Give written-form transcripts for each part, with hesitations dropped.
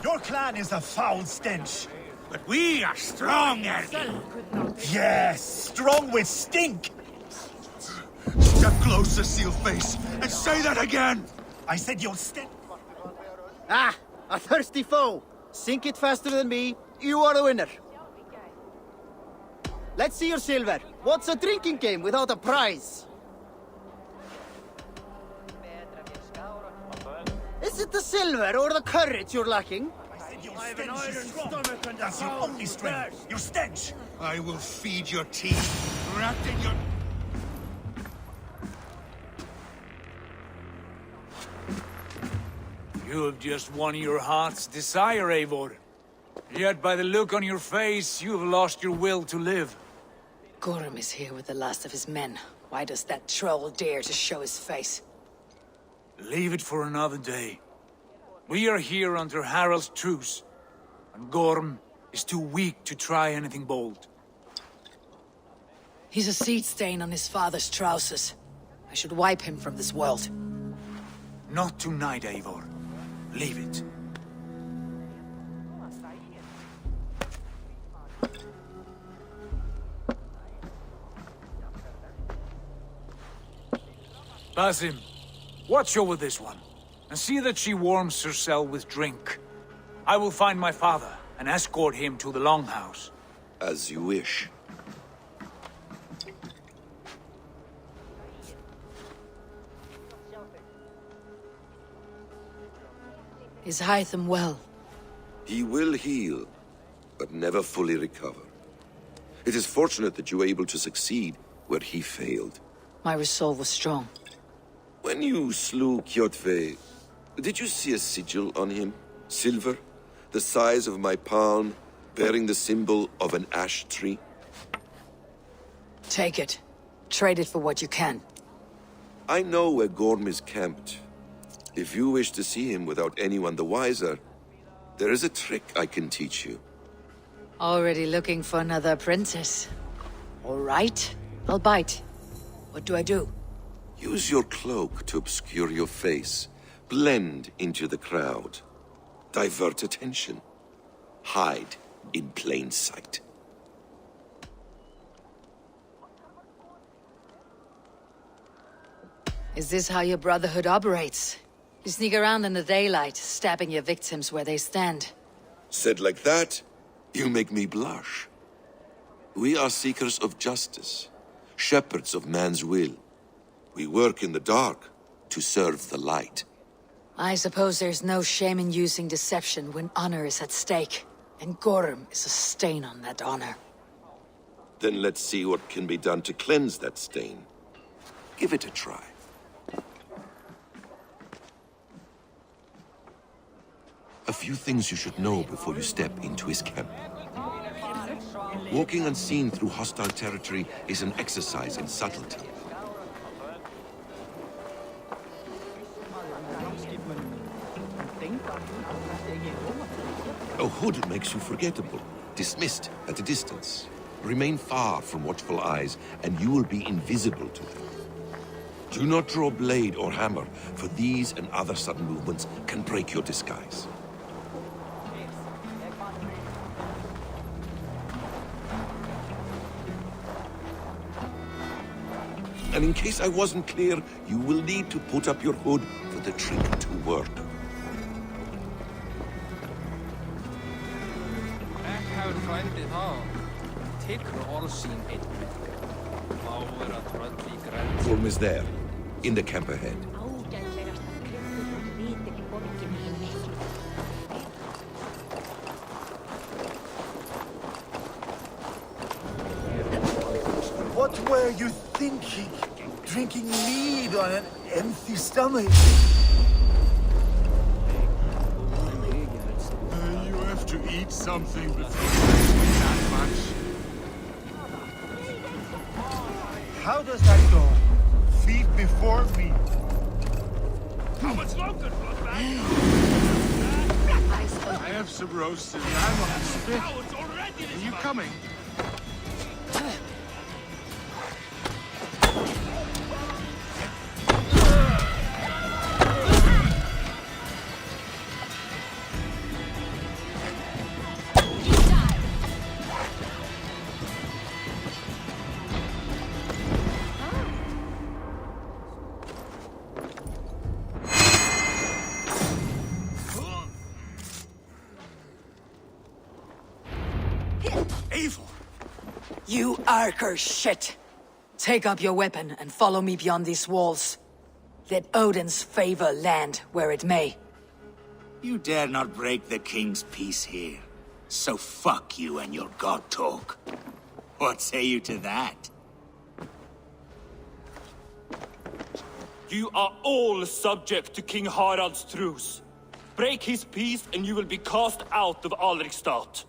Your clan is a foul stench. But we are strong, Ergi. Yes, strong with stink. Step closer, Sealface, and say that again! I said you'll stink. Ah, a thirsty foe. Sink it faster than me. You are the winner. Let's see your silver. What's a drinking game without a prize? Is it the silver or the courage you're lacking? I said your stench is strong. That's your only strength. Your stench. I will feed your teeth, wrapped in your... You have just won your heart's desire, Eivor. Yet by the look on your face, you have lost your will to live. Gorm is here with the last of his men. Why does that troll dare to show his face? Leave it for another day. We are here under Harald's truce, and Gorm is too weak to try anything bold. He's a seed stain on his father's trousers. I should wipe him from this world. Not tonight, Eivor. Leave it. Basim, watch over this one, and see that she warms herself with drink. I will find my father and escort him to the Longhouse. As you wish. Is Hytham well? He will heal, but never fully recover. It is fortunate that you were able to succeed where he failed. My resolve was strong. When you slew Kjotve, did you see a sigil on him? Silver, the size of my palm, bearing the symbol of an ash tree? Take it. Trade it for what you can. I know where Gorm is camped. If you wish to see him without anyone the wiser, there is a trick I can teach you. Already looking for another apprentice. All right, I'll bite. What do I do? Use your cloak to obscure your face. Blend into the crowd. Divert attention. Hide in plain sight. Is this how your Brotherhood operates? You sneak around in the daylight, stabbing your victims where they stand. Said like that, you make me blush. We are seekers of justice, shepherds of man's will. We work in the dark to serve the light. I suppose there's no shame in using deception when honor is at stake. And Gorm is a stain on that honor. Then let's see what can be done to cleanse that stain. Give it a try. A few things you should know before you step into his camp. Walking unseen through hostile territory is an exercise in subtlety. A hood makes you forgettable, dismissed at a distance. Remain far from watchful eyes, and you will be invisible to them. Do not draw blade or hammer, for these and other sudden movements can break your disguise. And in case I wasn't clear, you will need to put up your hood for the trick to work. Gorm is there, in the camp ahead. What were you thinking? Drinking mead on an empty stomach? You have to eat something before you drink that much. How does that go? Feed before me. How much longer, bloodbag? I have some roasted lamb on the spit. Are you coming? Evil! You Arker shit! Take up your weapon and follow me beyond these walls. Let Odin's favor land where it may. You dare not break the king's peace here. So fuck you and your god talk. What say you to that? You are all subject to King Harald's truce. Break his peace and you will be cast out of Alrikstad.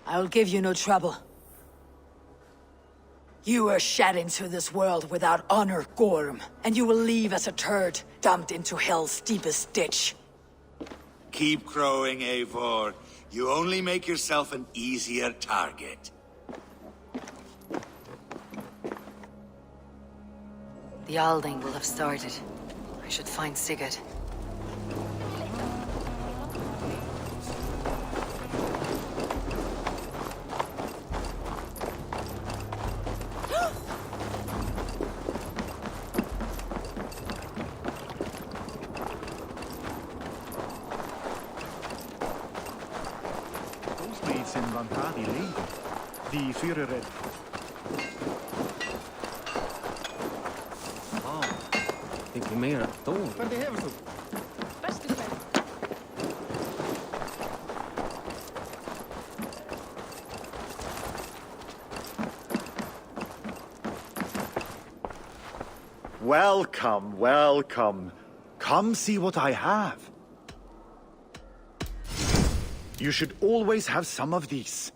I'll give you no trouble. You were shed into this world without honor, Gorm, and you will leave as a turd, dumped into hell's deepest ditch. Keep crowing, Eivor. You only make yourself an easier target. The Alding will have started. I should find Sigurd. Die Führerin. Tänker mer då. Men det är väl så. Welcome, welcome. Come see what I have. You should always have some of these.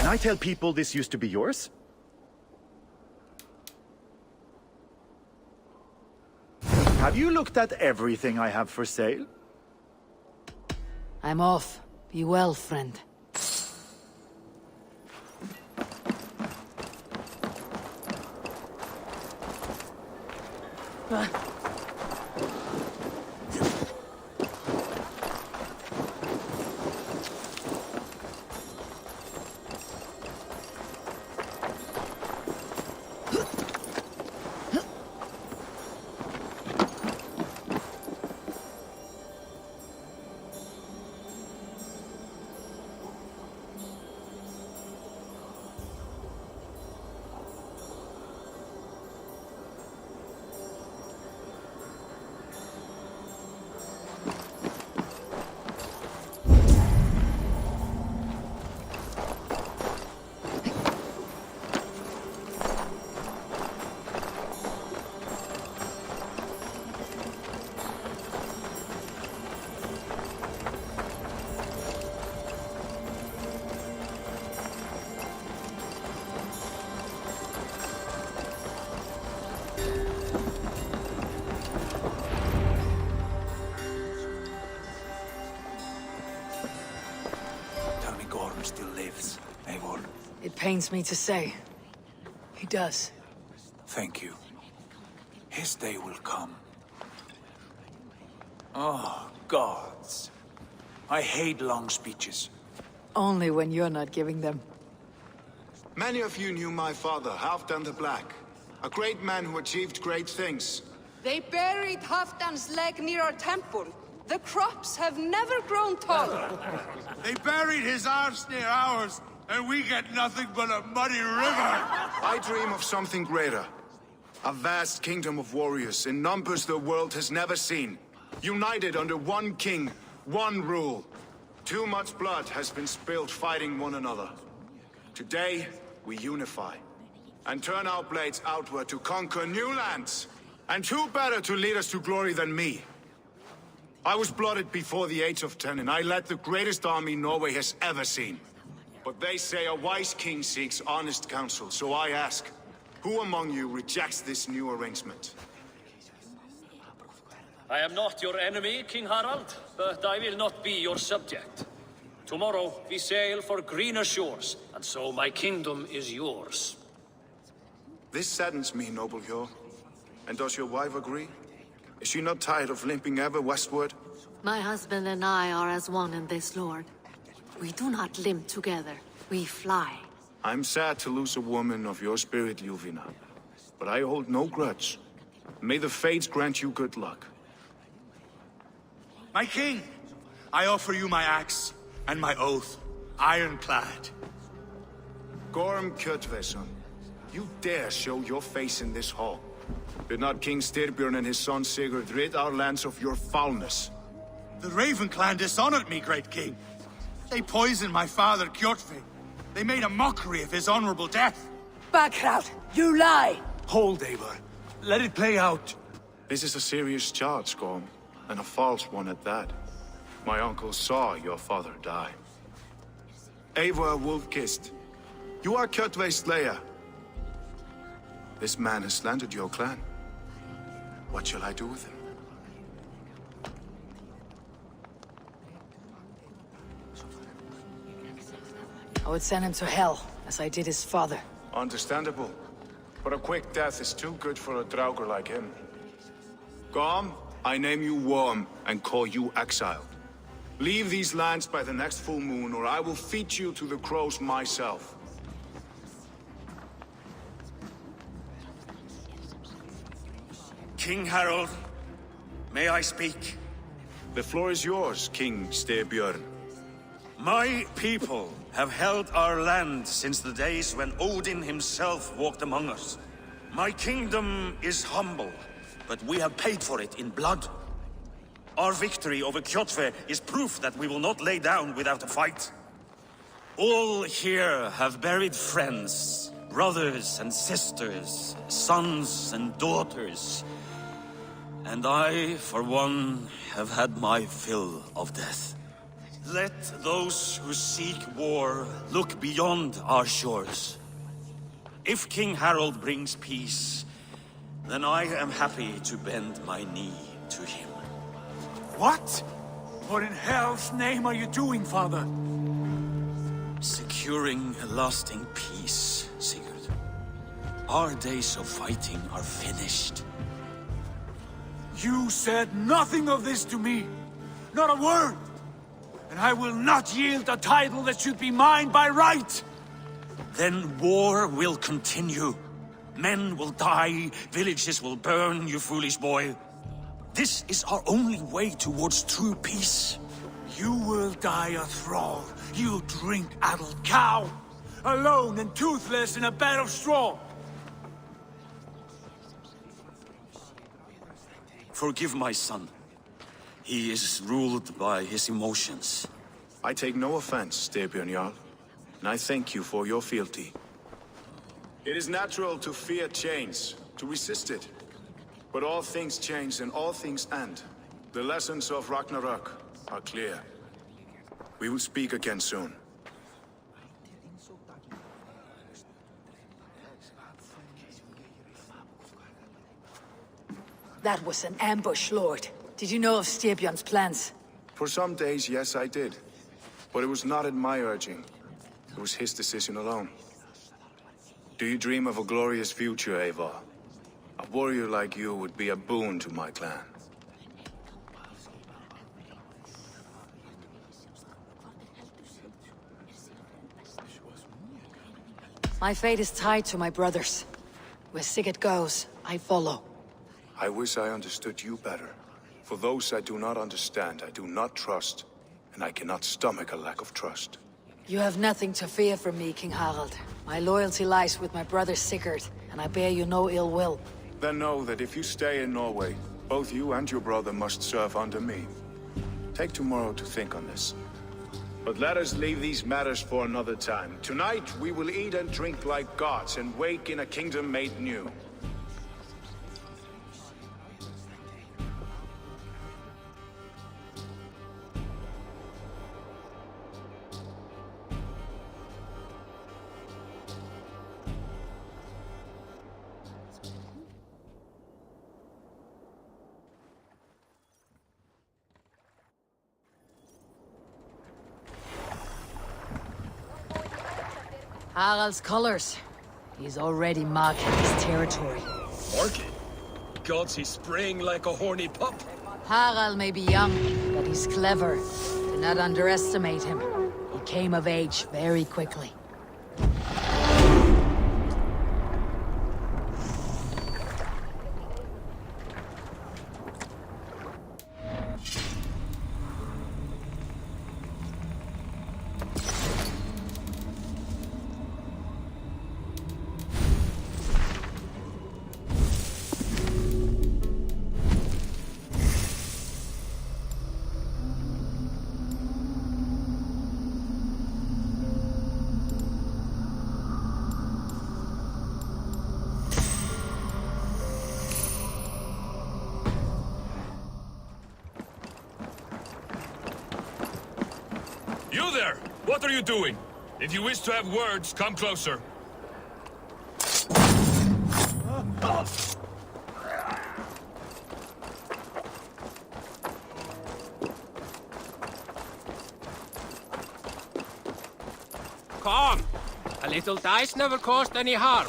Can I tell people this used to be yours? Have you looked at everything I have for sale? I'm off. Be well, friend. Still lives, Eivor. It pains me to say. He does. Thank you. His day will come. Oh, gods. I hate long speeches. Only when you're not giving them. Many of you knew my father, Halfdan the Black. A great man who achieved great things. They buried Halfdan's leg near our temple. The crops have never grown taller. They buried his arse near ours, and we get nothing but a muddy river. I dream of something greater. A vast kingdom of warriors in numbers the world has never seen. United under one king, one rule. Too much blood has been spilled fighting one another. Today, we unify. And turn our blades outward to conquer new lands. And who better to lead us to glory than me? I was blooded before the age of 10, and I led the greatest army Norway has ever seen. But they say a wise king seeks honest counsel, so I ask, who among you rejects this new arrangement? I am not your enemy, King Harald, but I will not be your subject. Tomorrow we sail for greener shores, and so my kingdom is yours. This saddens me, noble Hjor. And does your wife agree? Is she not tired of limping ever westward? My husband and I are as one in this, Lord. We do not limp together. We fly. I'm sad to lose a woman of your spirit, Yuvina. But I hold no grudge. May the fates grant you good luck. My king, I offer you my axe and my oath, ironclad. Gorm Kjotveson, you dare show your face in this hall. Did not King Styrbjörn and his son Sigurd rid our lands of your foulness? The Raven clan dishonored me, great king. They poisoned my father, Kjotve. They made a mockery of his honorable death. Backrout, you lie! Hold, Eivor. Let it play out. This is a serious charge, Gorm, and a false one at that. My uncle saw your father die. Eivor Wolf-Kissed, you are Kjotve's slayer. This man has slandered your clan. What shall I do with him? I would send him to hell, as I did his father. Understandable. But a quick death is too good for a Draugr like him. Gorm, I name you Worm and call you exiled. Leave these lands by the next full moon, or I will feed you to the crows myself. King Harold, may I speak? The floor is yours, King Styrbjörn. My people have held our land since the days when Odin himself walked among us. My kingdom is humble, but we have paid for it in blood. Our victory over Kjotve is proof that we will not lay down without a fight. All here have buried friends, brothers and sisters, sons and daughters. And I, for one, have had my fill of death. Let those who seek war look beyond our shores. If King Harold brings peace, then I am happy to bend my knee to him. What? What in hell's name are you doing, father? Securing a lasting peace, Sigurd. Our days of fighting are finished. You said nothing of this to me. Not a word. And I will not yield a title that should be mine by right. Then war will continue. Men will die, villages will burn, you foolish boy. This is our only way towards true peace. You will die a thrall. You drink-addled cow. Alone and toothless in a bed of straw. Forgive my son. He is ruled by his emotions. I take no offense, Styrbjörn Jarl, and I thank you for your fealty. It is natural to fear change, to resist it. But all things change and all things end. The lessons of Ragnarok are clear. We will speak again soon. That was an ambush, Lord. Did you know of Styrbjörn's plans? For some days, yes, I did. But it was not at my urging. It was his decision alone. Do you dream of a glorious future, Eivor? A warrior like you would be a boon to my clan. My fate is tied to my brothers. Where Sigurd goes, I follow. I wish I understood you better. For those I do not understand, I do not trust, and I cannot stomach a lack of trust. You have nothing to fear from me, King Harald. My loyalty lies with my brother Sigurd, and I bear you no ill will. Then know that if you stay in Norway, both you and your brother must serve under me. Take tomorrow to think on this. But let us leave these matters for another time. Tonight, we will eat and drink like gods and wake in a kingdom made new. Harald's colors. He's already marking his territory. Mark it? Gods, he's spraying like a horny pup. Harald may be young, but he's clever. Do not underestimate him. He came of age very quickly. You there! What are you doing? If you wish to have words, come closer. Come! A little dice never caused any harm.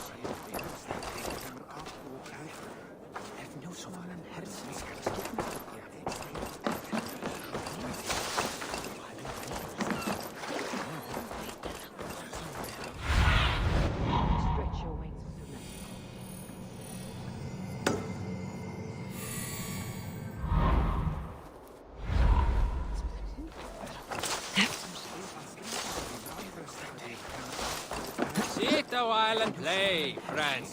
Sit a while and play, friend.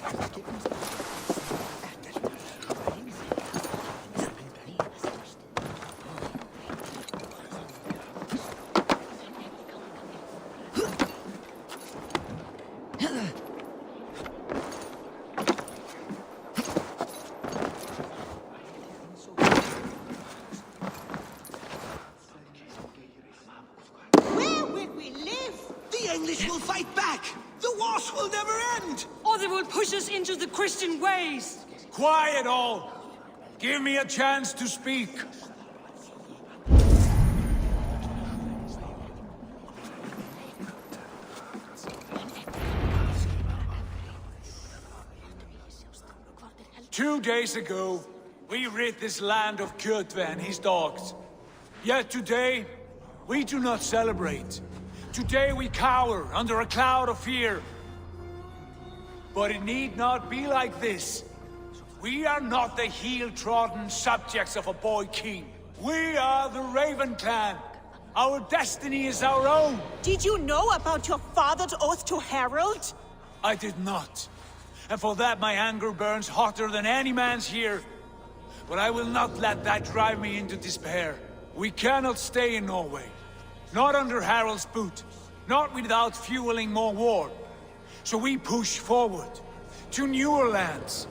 Where will we live? The English will fight back! The wars will never end! Or they will push us into the Christian ways! Quiet all! Give me a chance to speak. Two days ago, we rid this land of Kjotve and his dogs. Yet today, we do not celebrate. Today we cower under a cloud of fear. But it need not be like this. We are not the heel-trodden subjects of a boy king. We are the Raven clan. Our destiny is our own. Did you know about your father's oath to Harold? I did not. And for that my anger burns hotter than any man's here. But I will not let that drive me into despair. We cannot stay in Norway. Not under Harald's boot. Not without fueling more war. So we push forward. To newer lands.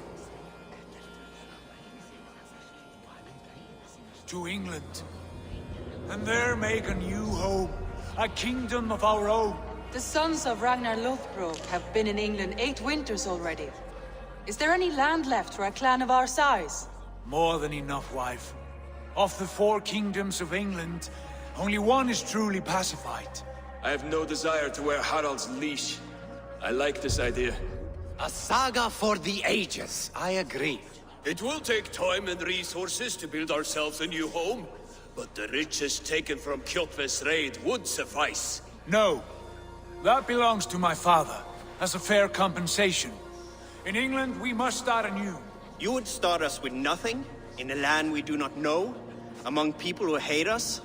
To England. And there make a new home. A kingdom of our own. The sons of Ragnar Lothbrok have been in England 8 winters already. Is there any land left for a clan of our size? More than enough, wife. Of the 4 kingdoms of England, only one is truly pacified. I have no desire to wear Harald's leash. I like this idea. A saga for the ages, I agree. It will take time and resources to build ourselves a new home, but the riches taken from Kjotve's raid would suffice. No. That belongs to my father, as a fair compensation. In England, we must start anew. You would start us with nothing? In a land we do not know? Among people who hate us?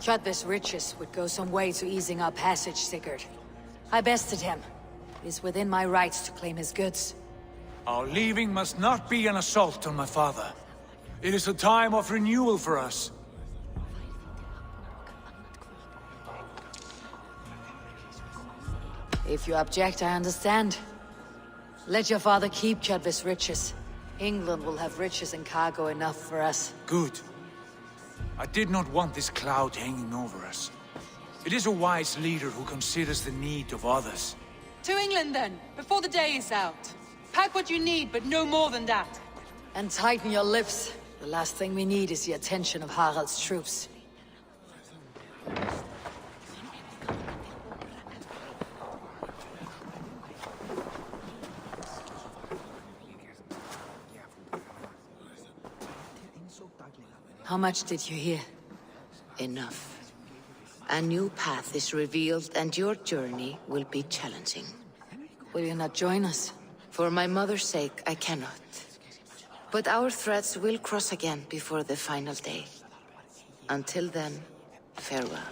Kjotve's riches would go some way to easing our passage, Sigurd. I bested him. It is within my rights to claim his goods. Our leaving must not be an assault on my father. It is a time of renewal for us. If you object, I understand. Let your father keep Kjotve's riches. England will have riches and cargo enough for us. Good. I did not want this cloud hanging over us. It is a wise leader who considers the need of others. To England then, before the day is out. Pack what you need, but no more than that. And tighten your lips. The last thing we need is the attention of Harald's troops. How much did you hear? Enough. A new path is revealed and your journey will be challenging. Will you not join us? For my mother's sake, I cannot. But our threads will cross again before the final day. Until then, farewell.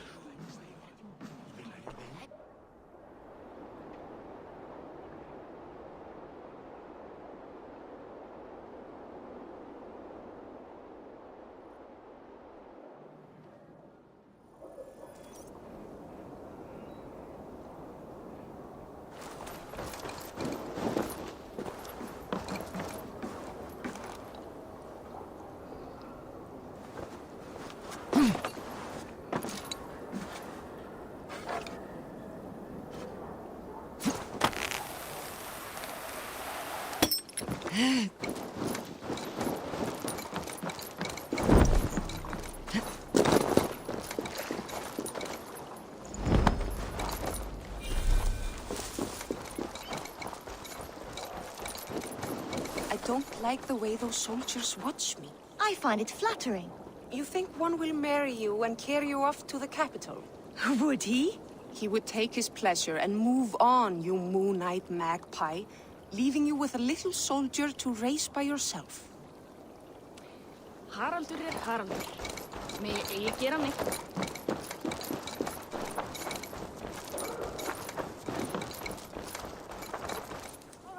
I don't like the way those soldiers watch me. I find it flattering. You think one will marry you and carry you off to the capital? Would he? He would take his pleasure and move on, you moon-eyed magpie, leaving you with a little soldier to raise by yourself. Haraldur Haraldur. Mig eigi gera neitt.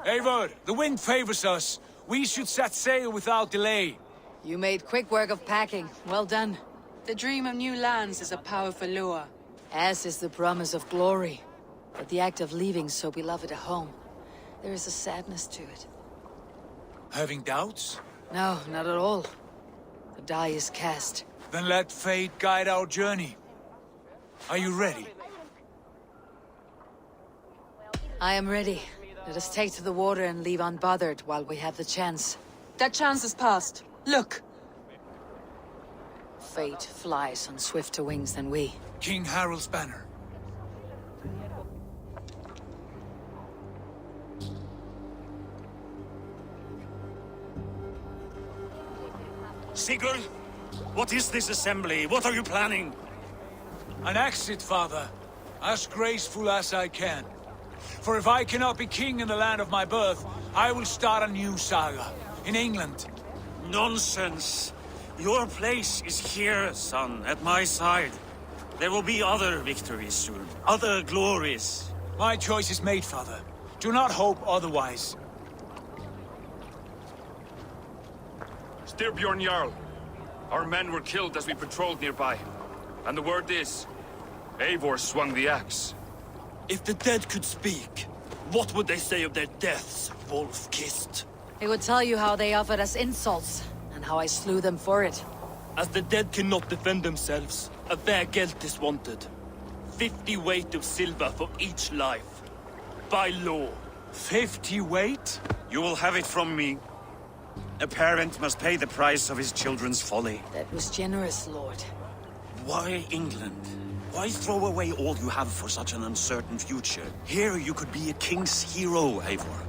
Eivor, the wind favors us. We should set sail without delay. You made quick work of packing. Well done. The dream of new lands is a powerful lure. As is the promise of glory. But the act of leaving so beloved a home, there is a sadness to it. Having doubts? No, not at all. The die is cast. Then let fate guide our journey. Are you ready? I am ready. Let us take to the water and leave unbothered while we have the chance. That chance is past. Look! Fate flies on swifter wings than we. King Harald's banner. Sigurd, what is this assembly? What are you planning? An exit, father. As graceful as I can. For if I cannot be king in the land of my birth, I will start a new saga. In England. Nonsense. Your place is here, son, at my side. There will be other victories soon. Other glories. My choice is made, father. Do not hope otherwise. Styrbjorn Jarl. Our men were killed as we patrolled nearby. And the word is, Eivor swung the axe. If the dead could speak, what would they say of their deaths, wolf-kissed? They would tell you how they offered us insults, and how I slew them for it. As the dead cannot defend themselves, a fair gelt is wanted. 50 weight of silver for each life. By law. 50 weight? You will have it from me. A parent must pay the price of his children's folly. That was generous, Lord. Why England? Why throw away all you have for such an uncertain future? Here you could be a king's hero, Eivor.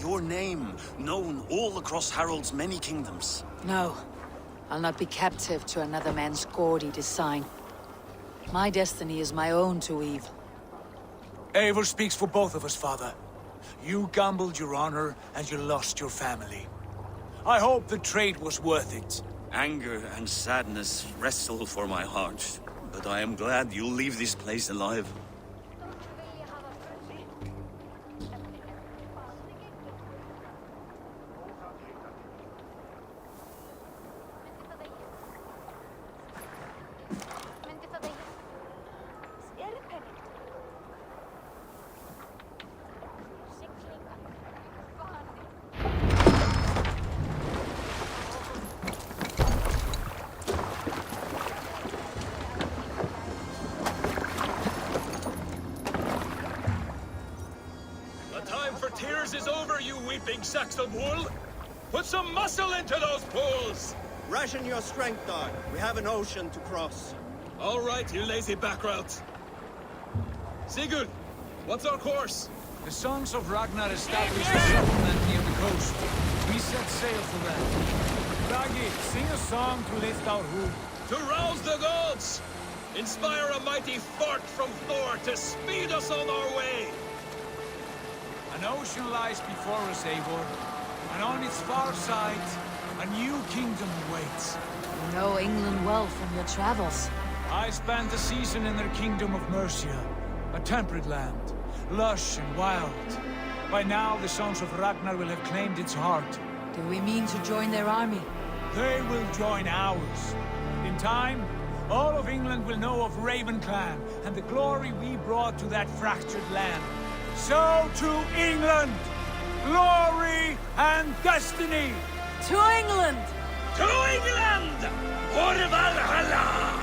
Your name known all across Harald's many kingdoms. No. I'll not be captive to another man's gaudy design. My destiny is my own to weave. Eivor speaks for both of us, father. You gambled your honor, and you lost your family. I hope the trade was worth it. Anger and sadness wrestle for my heart. But I am glad you'll leave this place alive. Tears is over, you weeping sacks of wool! Put some muscle into those pools! Ration your strength, dog. We have an ocean to cross. All right, you lazy backrout. Sigurd, what's our course? The Sons of Ragnar established a settlement near the coast. We set sail for them. Bragi, sing a song to lift our hoop. To rouse the gods! Inspire a mighty fart from Thor to speed us on our way! An ocean lies before us, Eivor, and on its far side, a new kingdom awaits. You know England well from your travels. I spent a season in their kingdom of Mercia, a temperate land, lush and wild. By now, the Sons of Ragnar will have claimed its heart. Do we mean to join their army? They will join ours. In time, all of England will know of Raven Clan and the glory we brought to that fractured land. So to England! Glory and destiny! To England! To England! For Valhalla!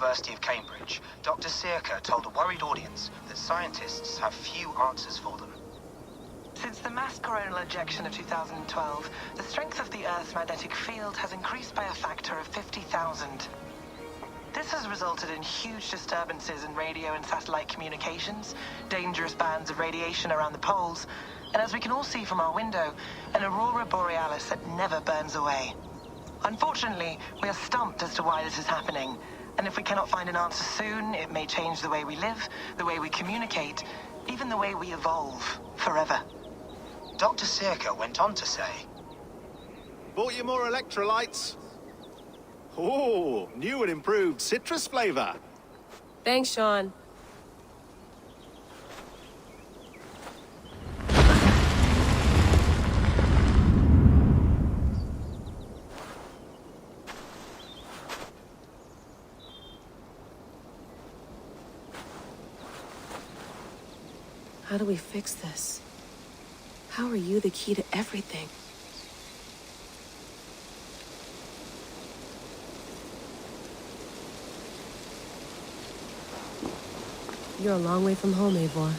University of Cambridge, Dr. Circa told a worried audience that scientists have few answers for them. Since the mass coronal ejection of 2012, the strength of the Earth's magnetic field has increased by a factor of 50,000. This has resulted in huge disturbances in radio and satellite communications, dangerous bands of radiation around the poles, and as we can all see from our window, an aurora borealis that never burns away. Unfortunately, we are stumped as to why this is happening, and if we cannot find an answer soon, it may change the way we live, the way we communicate, even the way we evolve forever. Dr. Circa went on to say, Bought you more electrolytes? Oh, new and improved citrus flavor. Thanks, Sean. How do we fix this? How are you the key to everything? You're a long way from home, Eivor.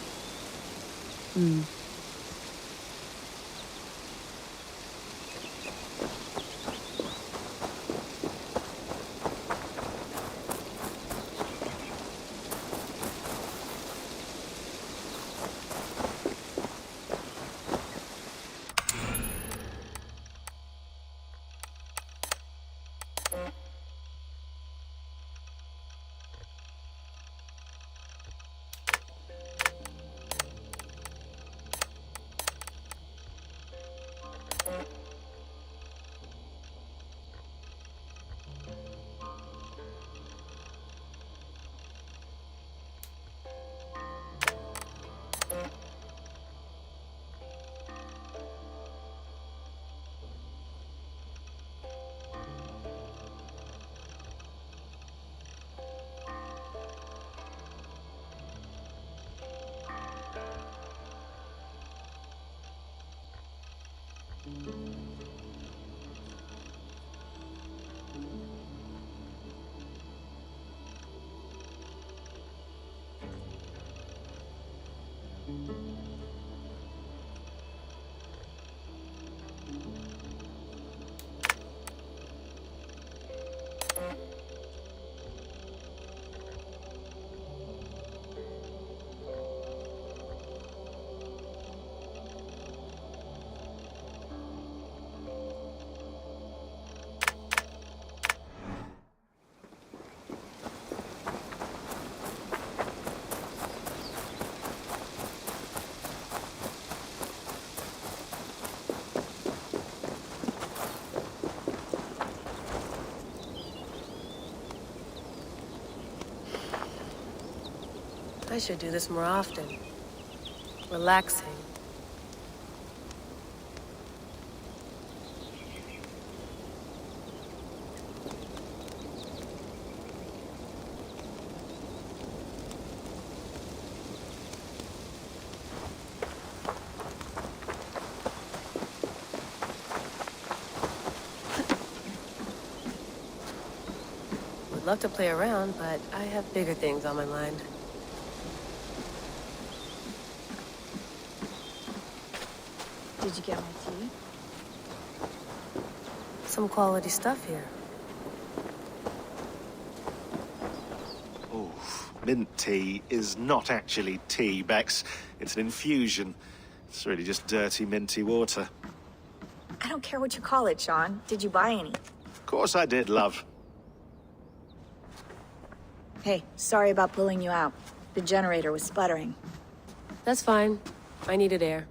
I should do this more often. Relaxing. Would love to play around, but I have bigger things on my mind. Did you get my tea? Some quality stuff here. Oh, mint tea is not actually tea, Bex. It's an infusion. It's really just dirty, minty water. I don't care what you call it, Sean. Did you buy any? Of course I did, love. Hey, sorry about pulling you out. The generator was sputtering. That's fine. I needed air.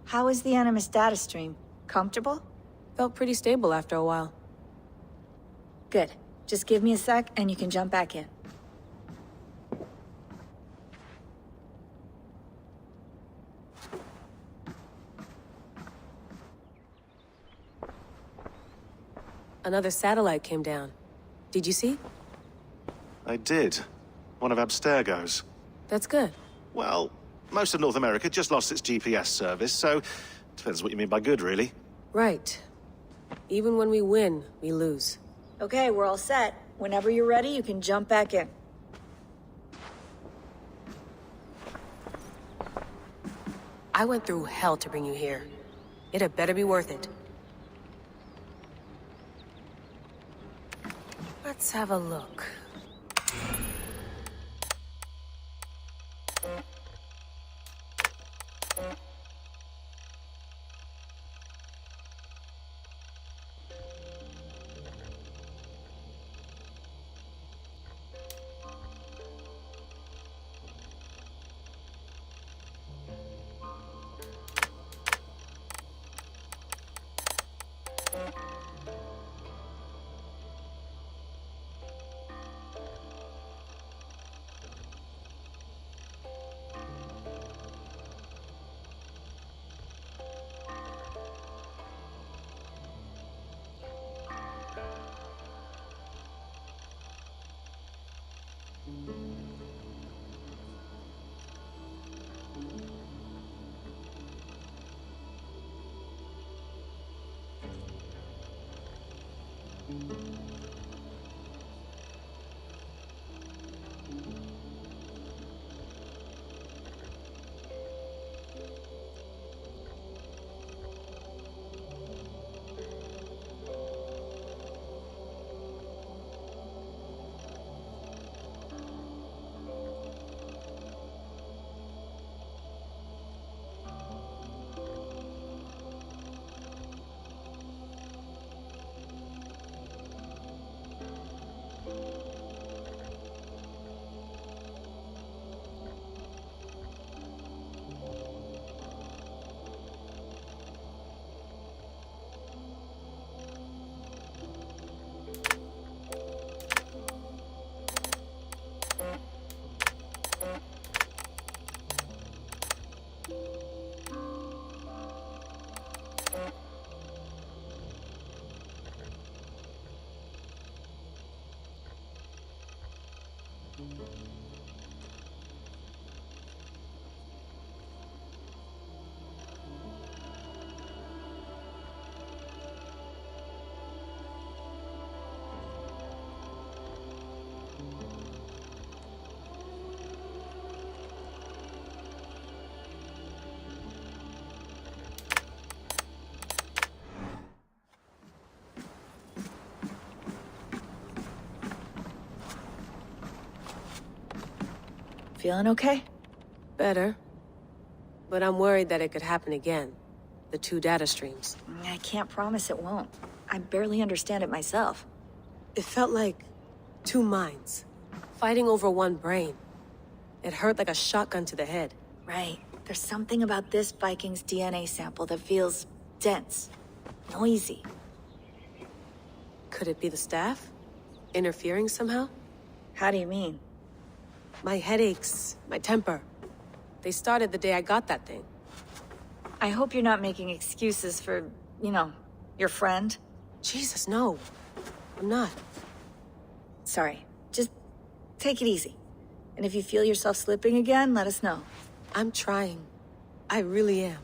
How is the Animus data stream? Comfortable? Felt pretty stable after a while. Good. Just give me a sec and you can jump back in. Another satellite came down. Did you see? I did. One of Abstergo's. That's good. Well, most of North America just lost its GPS service, so depends what you mean by good, really. Right. Even when we win, we lose. Okay, we're all set. Whenever you're ready, you can jump back in. I went through hell to bring you here. It had better be worth it. Let's have a look. Feeling okay? Better. But I'm worried that it could happen again. The two data streams. I can't promise it won't. I barely understand it myself. It felt like two minds, fighting over one brain. It hurt like a shotgun to the head. Right. There's something about this Viking's DNA sample that feels dense, noisy. Could it be the staff? Interfering somehow? How do you mean? My headaches, my temper. They started the day I got that thing. I hope you're not making excuses for, you know, your friend. Jesus, no. I'm not. Sorry. Just take it easy. And if you feel yourself slipping again, let us know. I'm trying. I really am.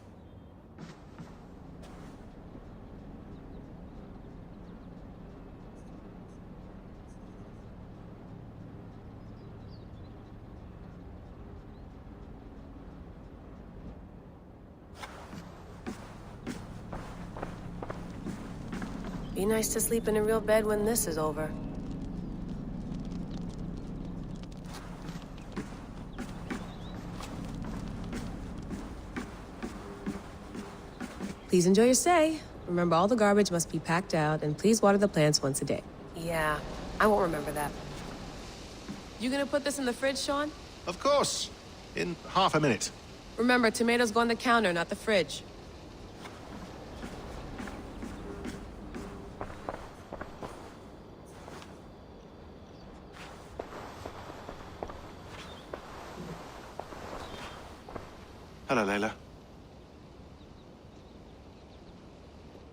Be nice to sleep in a real bed when this is over. Please enjoy your stay. Remember, all the garbage must be packed out, and please water the plants once a day. Yeah, I won't remember that. You gonna put this in the fridge, Sean? Of course. In half a minute. Remember, tomatoes go on the counter, not the fridge. Hello, Layla.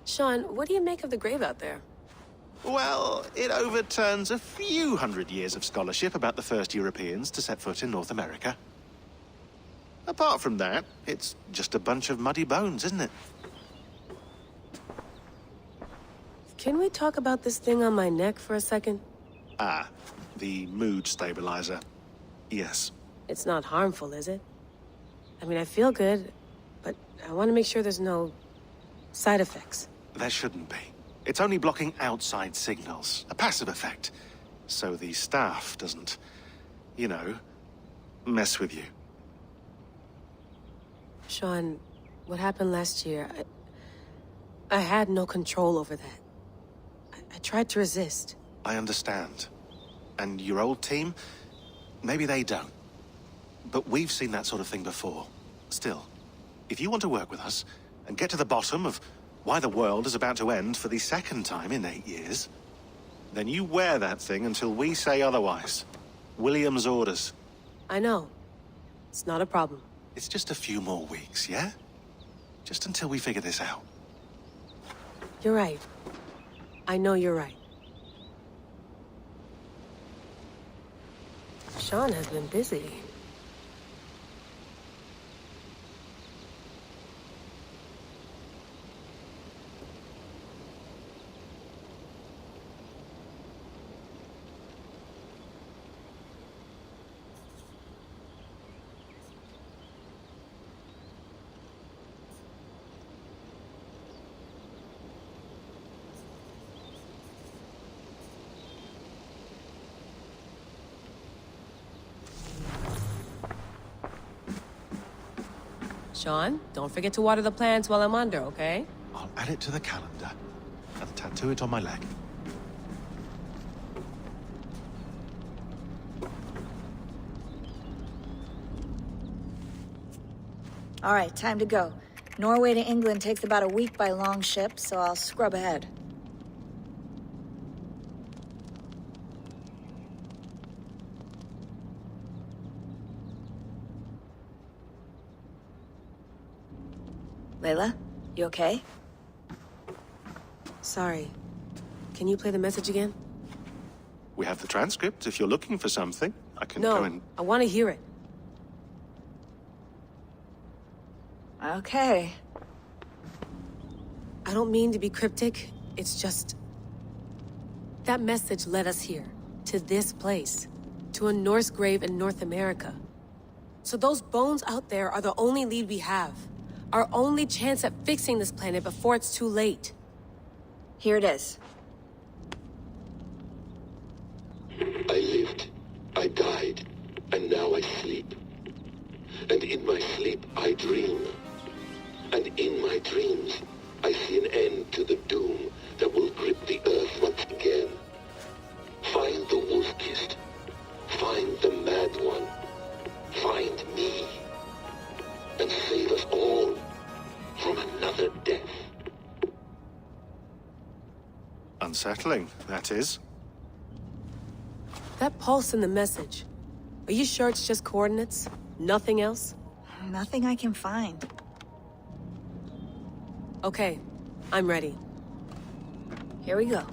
Sean, what do you make of the grave out there? Well, it overturns a few hundred years of scholarship about the first Europeans to set foot in North America. Apart from that, it's just a bunch of muddy bones, isn't it? Can we talk about this thing on my neck for a second? Ah, the mood stabilizer. Yes. It's not harmful, is it? I mean, I feel good, but I want to make sure there's no side effects. There shouldn't be. It's only blocking outside signals, a passive effect. So the staff doesn't, you know, mess with you. Sean, what happened last year, I had no control over that. I tried to resist. I understand. And your old team, maybe they don't. But we've seen that sort of thing before. Still, if you want to work with us and get to the bottom of why the world is about to end for the second time in 8 years, then you wear that thing until we say otherwise. William's orders. I know. It's not a problem. It's just a few more weeks, yeah? Just until we figure this out. You're right. I know you're right. Sean has been busy. Sean, don't forget to water the plants while I'm under, okay? I'll add it to the calendar and tattoo it on my leg. All right, time to go. Norway to England takes about a week by long ship, so I'll scrub ahead. Layla, you okay? Sorry. Can you play the message again? We have the transcript. If you're looking for something, I can No, go and... I want to hear it. Okay. I don't mean to be cryptic. It's just... that message led us here. To this place. To a Norse grave in North America. So those bones out there are the only lead we have. Our only chance at fixing this planet before it's too late. Here it is. I lived, I died, and now I sleep. And in my sleep I dream. And in my dreams I see an end to the doom that will grip the earth once again. Find the wolf-kissed. Find the mad one. Find me. And save us all from another death. Unsettling, that is. That pulse in the message. Are you sure it's just coordinates? Nothing else? Nothing I can find. Okay, I'm ready. Here we go.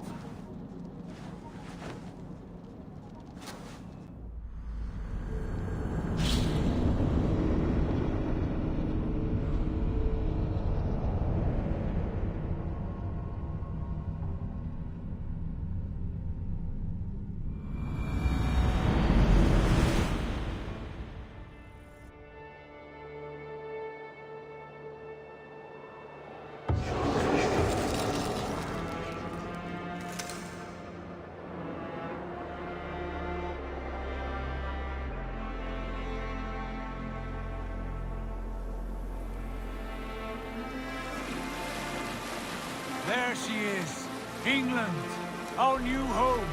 There she is. England, our new home.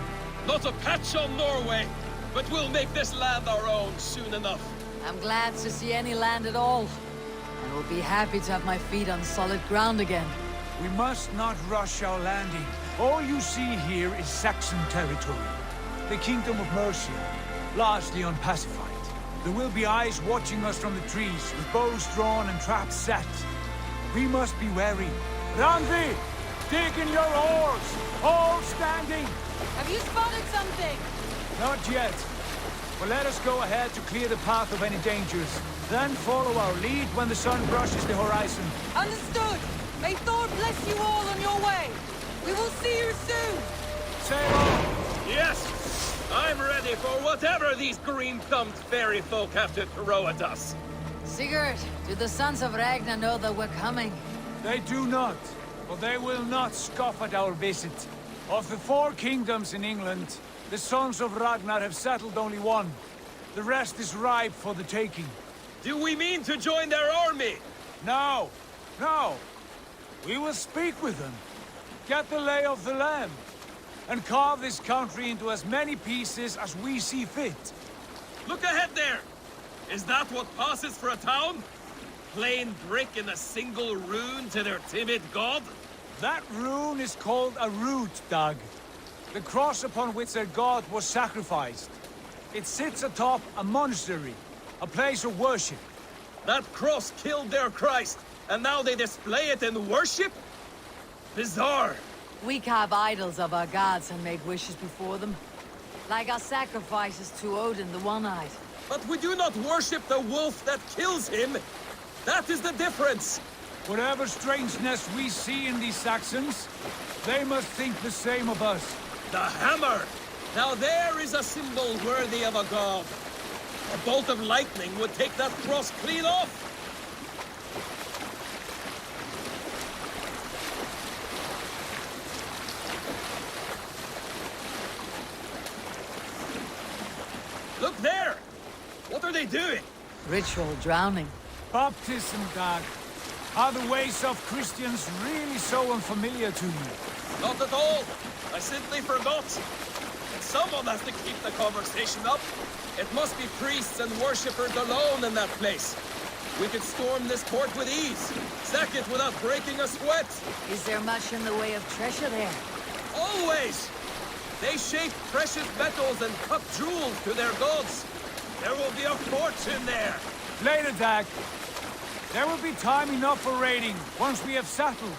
Not a patch on Norway, but we'll make this land our own soon enough. I'm glad to see any land at all. And will be happy to have my feet on solid ground again. We must not rush our landing. All you see here is Saxon territory. The Kingdom of Mercia, largely unpacified. There will be eyes watching us from the trees, with bows drawn and traps set. We must be wary. Randvi! Dig in your oars! All standing! Have you spotted something? Not yet. But let us go ahead to clear the path of any dangers. Then follow our lead when the sun brushes the horizon. Understood! May Thor bless you all on your way! We will see you soon! Sail on! Yes! I'm ready for whatever these green-thumbed fairy folk have to throw at us. Sigurd, do the sons of Ragnar know that we're coming? They do not, but they will not scoff at our visit. Of the 4 kingdoms in England, the sons of Ragnar have settled only one. The rest is ripe for the taking. Do we mean to join their army? No, no. We will speak with them, get the lay of the land, and carve this country into as many pieces as we see fit. Look ahead there! Is that what passes for a town? Plain brick in a single rune to their timid god? That rune is called a root, Dag. The cross upon which their god was sacrificed. It sits atop a monastery, a place of worship. That cross killed their Christ, and now they display it in worship? Bizarre. We carve idols of our gods and make wishes before them. Like our sacrifices to Odin the One-Eyed. But we do not worship the wolf that kills him. That is the difference. Whatever strangeness we see in these Saxons, they must think the same of us. The hammer! Now there is a symbol worthy of a god. A bolt of lightning would take that cross clean off. Look there! What are they doing? Ritual drowning. Baptism, Dag. Are the ways of Christians really so unfamiliar to you? Not at all. I simply forgot. And someone has to keep the conversation up. It must be priests and worshippers alone in that place. We could storm this port with ease. Sack it without breaking a sweat. Is there much in the way of treasure there? Always! They shape precious metals and cut jewels to their gods. There will be a fortune there. Later, Dag. There will be time enough for raiding, once we have settled.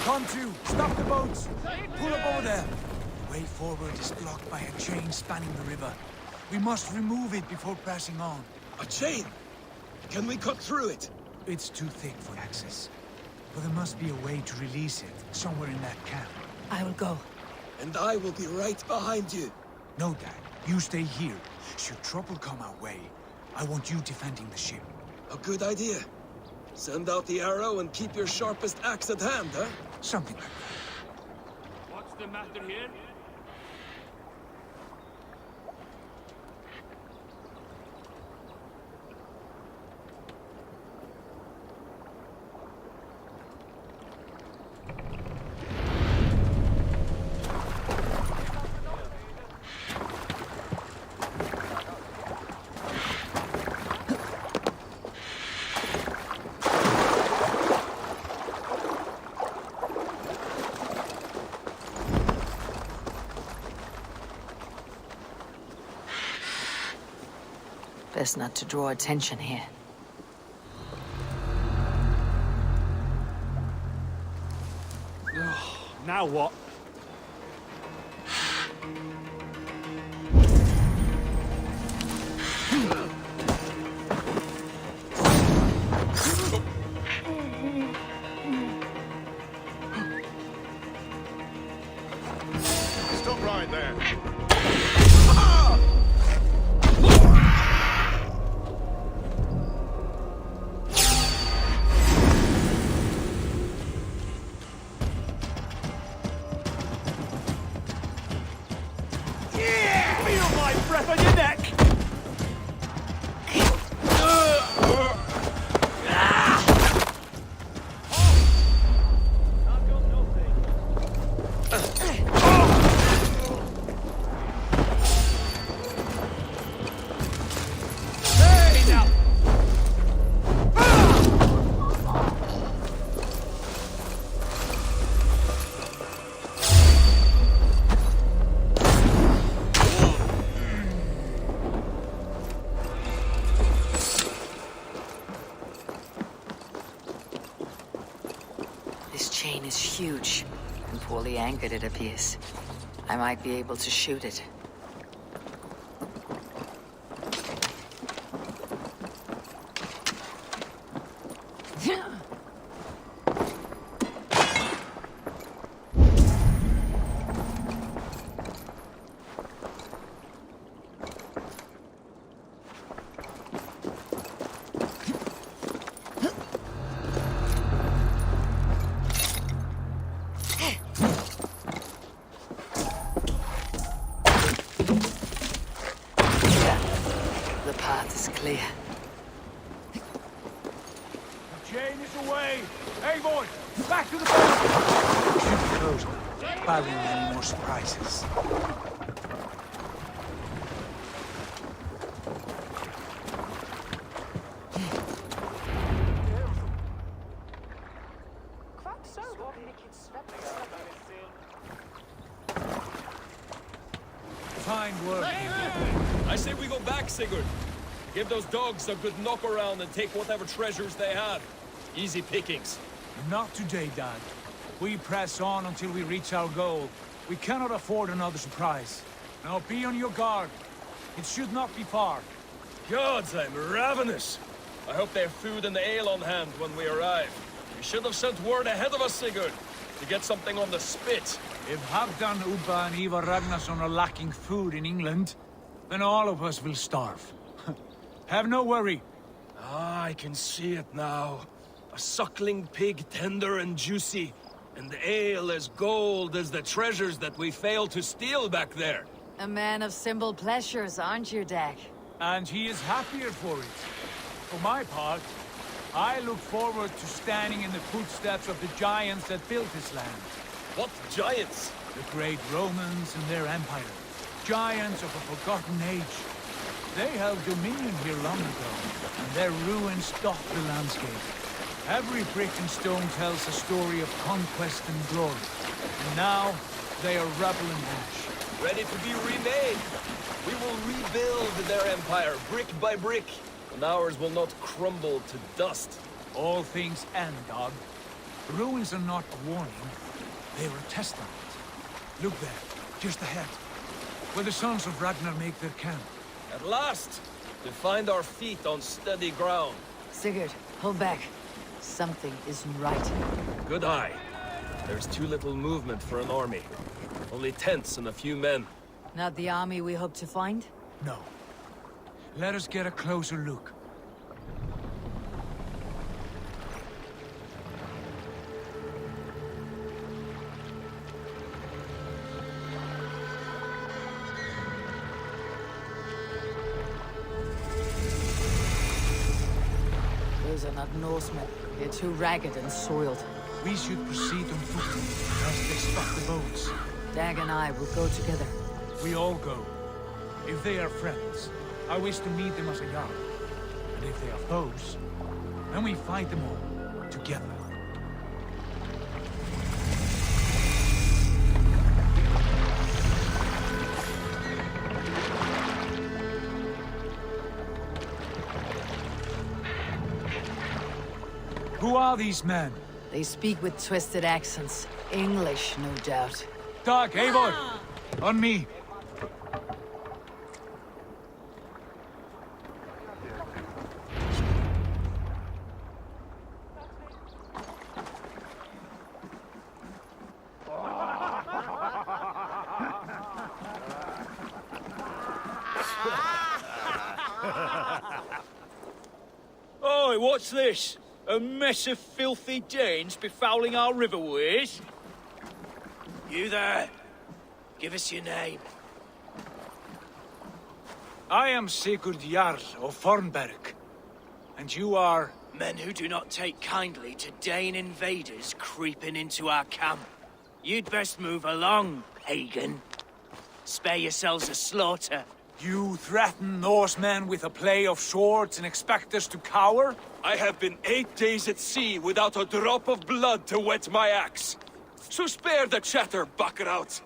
Come to, stop the boats. Pull up over there. The way forward is blocked by a chain spanning the river. We must remove it before passing on. A chain? Can we cut through it? It's too thick for access. But there must be a way to release it, somewhere in that camp. I will go. And I will be right behind you. No, Dad. You stay here. Should trouble come our way, I want you defending the ship. A good idea. Send out the arrow and keep your sharpest axe at hand, huh? Something like that. What's the matter here? Best not to draw attention here. Now what? Stop right there. Feel my breath on your neck! Hey, now! This chain is huge, and poorly anchored it appears. I might be able to shoot it. Finally. The chain is away! Eivor, back to the boat! Should be closed. Barring any more surprises. Fine work. I say we go back, Sigurd. Give those dogs a good knock around and take whatever treasures they have. Easy pickings. Not today, Dad. We press on until we reach our goal. We cannot afford another surprise. Now be on your guard. It should not be far. Gods, I'm ravenous. I hope they have food and ale on hand when we arrive. We should have sent word ahead of us, Sigurd, to get something on the spit. If Halfdan, Ubba and Ivar Ragnarsson are lacking food in England, then all of us will starve. Have no worry. Ah, I can see it now. A suckling pig, tender and juicy, and ale as gold as the treasures that we failed to steal back there. A man of simple pleasures, aren't you, Dag? And he is happier for it. For my part, I look forward to standing in the footsteps of the giants that built this land. What giants? The great Romans and their empire. Giants of a forgotten age. They held dominion here long ago, and their ruins dot the landscape. Every brick and stone tells a story of conquest and glory. And now, they are rubble and ash. Ready to be remade. We will rebuild their empire, brick by brick, and ours will not crumble to dust. All things end, Dog. Ruins are not a warning. They are a testament. Look there, just ahead, where the sons of Ragnar make their camp. At last, to find our feet on steady ground. Sigurd, hold back. Something isn't right. Good eye. There's too little movement for an army. Only tents and a few men. Not the army we hope to find? No. Let us get a closer look. Those are not Norsemen. They're too ragged and soiled. We should proceed on foot, lest they stop the boats. Dag and I will go together. We all go. If they are friends, I wish to meet them as a Jarl. And if they are foes, then we fight them all, together. Who are these men? They speak with twisted accents. English, no doubt. Dag, Eivor! On me! Oi, what's this? A mess of filthy Danes befouling our riverways? You there? Give us your name. I am Sigurd Jarl of Fornberg. And you are... Men who do not take kindly to Dane invaders creeping into our camp. You'd best move along, pagan. Spare yourselves a slaughter. You threaten Norsemen with a play of swords and expect us to cower? I have been 8 days at sea without a drop of blood to wet my axe. So spare the chatter, Buckerout,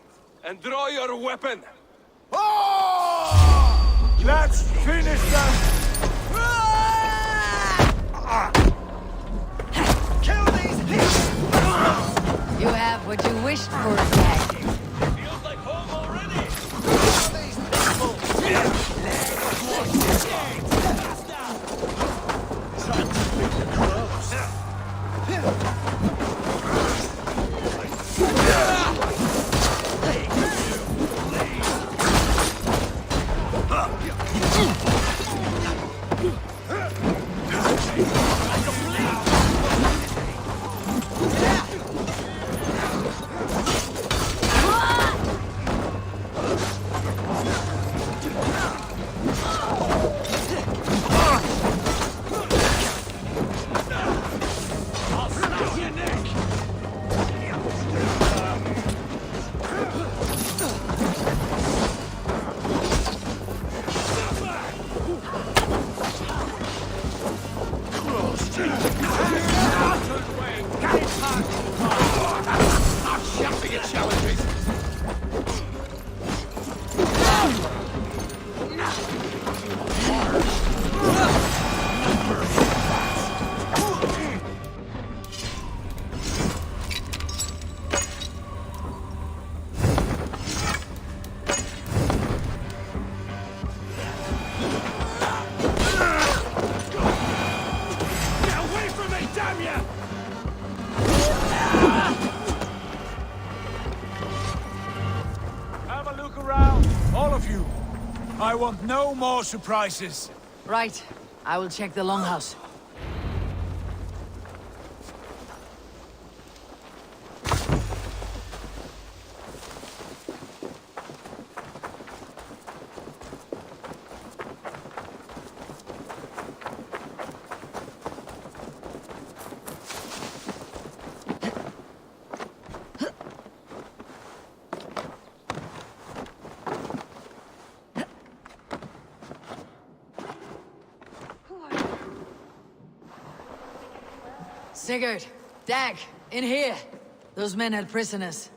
and draw your weapon. Oh! Let's finish them! Kill these pigs! You have what you wished for, Dag. Feels like home already. Kill these people! All of you. I want no more surprises. Right. I will check the longhouse. Sigurd, Dag, in here. Those men had prisoners.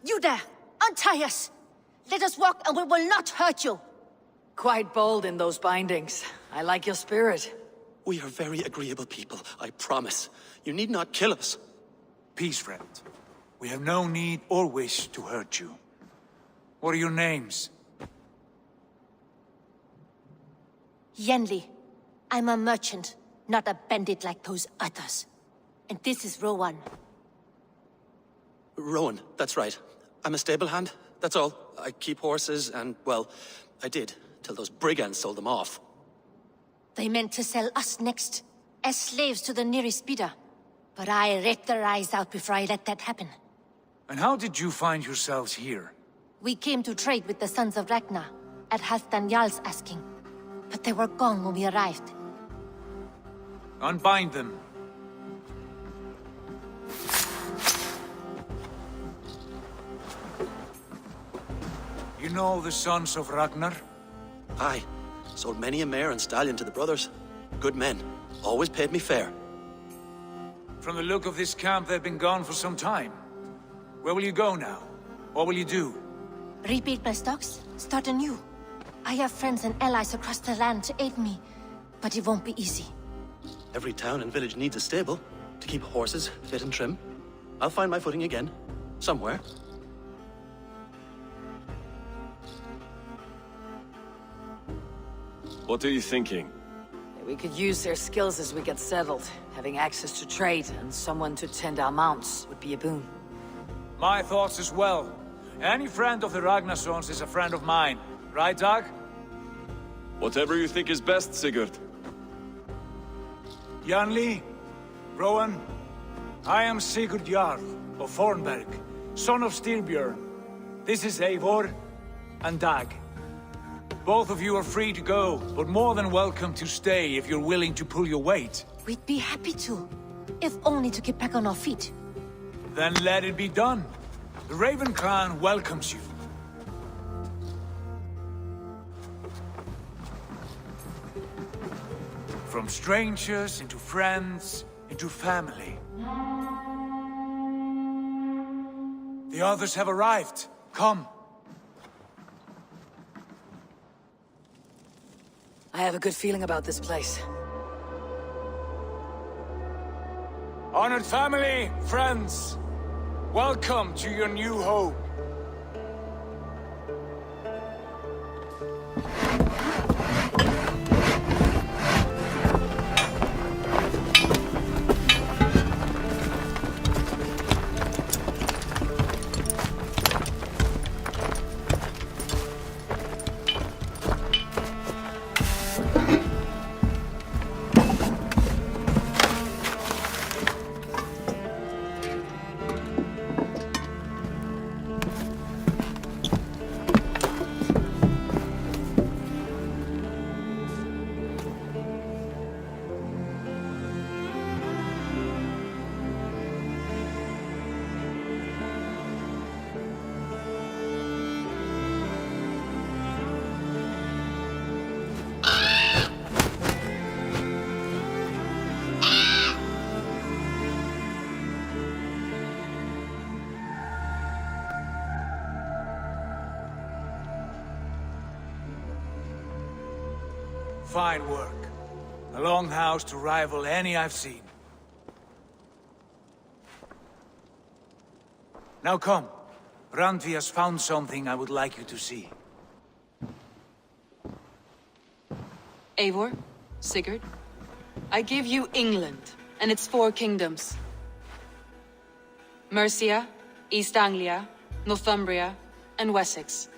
You there! Untie us! Let us walk and we will not hurt you! Quite bold in those bindings. I like your spirit. We are very agreeable people, I promise. You need not kill us. Peace, friend. We have no need or wish to hurt you. What are your names? Yenli. I'm a merchant, not a bandit like those others. And this is Rowan. Rowan, that's right. I'm a stable hand, that's all. I keep horses and, well, I did, till those brigands sold them off. They meant to sell us next, as slaves to the nearest bidder. But I ripped their eyes out before I let that happen. And how did you find yourselves here? We came to trade with the Sons of Ragnar, at Halfdan Jarl's asking. But they were gone when we arrived. Unbind them. You know the Sons of Ragnar? Aye. Sold many a mare and stallion to the brothers. Good men. Always paid me fair. From the look of this camp, they've been gone for some time. Where will you go now? What will you do? Rebuild my stocks, start anew. I have friends and allies across the land to aid me, but it won't be easy. Every town and village needs a stable to keep horses fit and trim. I'll find my footing again, somewhere. What are you thinking? We could use their skills as we get settled. Having access to trade and someone to tend our mounts would be a boon. My thoughts as well. Any friend of the Ragnarsons is a friend of mine. Right, Dag? Whatever you think is best, Sigurd. Janli, Rowan, I am Sigurd Jarl of Fornberg, son of Styrbjörn. This is Eivor and Dag. Both of you are free to go, but more than welcome to stay if you're willing to pull your weight. We'd be happy to, if only to get back on our feet. Then let it be done. The Raven clan welcomes you. From strangers into friends, into family. The others have arrived. Come. I have a good feeling about this place. Honored family, friends, welcome to your new home. Fine work. A longhouse to rival any I've seen. Now come. Randvi has found something I would like you to see. Eivor, Sigurd, I give you England and its 4 kingdoms. Mercia, East Anglia, Northumbria, and Wessex.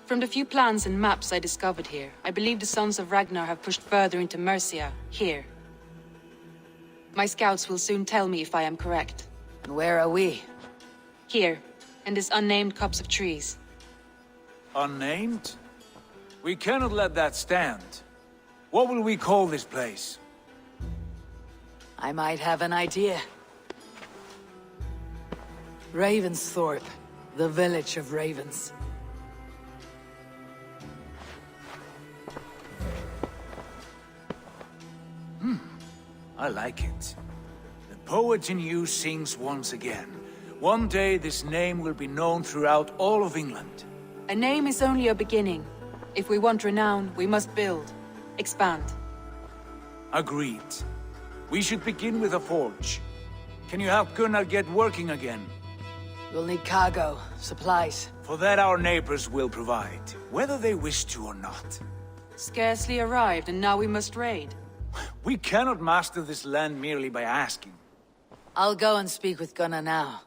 From the few plans and maps I discovered here, I believe the Sons of Ragnar have pushed further into Mercia, here. My scouts will soon tell me if I am correct. And where are we? Here, in this unnamed copse of trees. Unnamed? We cannot let that stand. What will we call this place? I might have an idea. Ravensthorpe, the village of ravens. I like it. The poet in you sings once again. One day this name will be known throughout all of England. A name is only a beginning. If we want renown, we must build, expand. Agreed. We should begin with a forge. Can you help Gunnar get working again? We'll need cargo, supplies. For that our neighbors will provide, whether they wish to or not. Scarcely arrived, and now we must raid. We cannot master this land merely by asking. I'll go and speak with Gunnar now.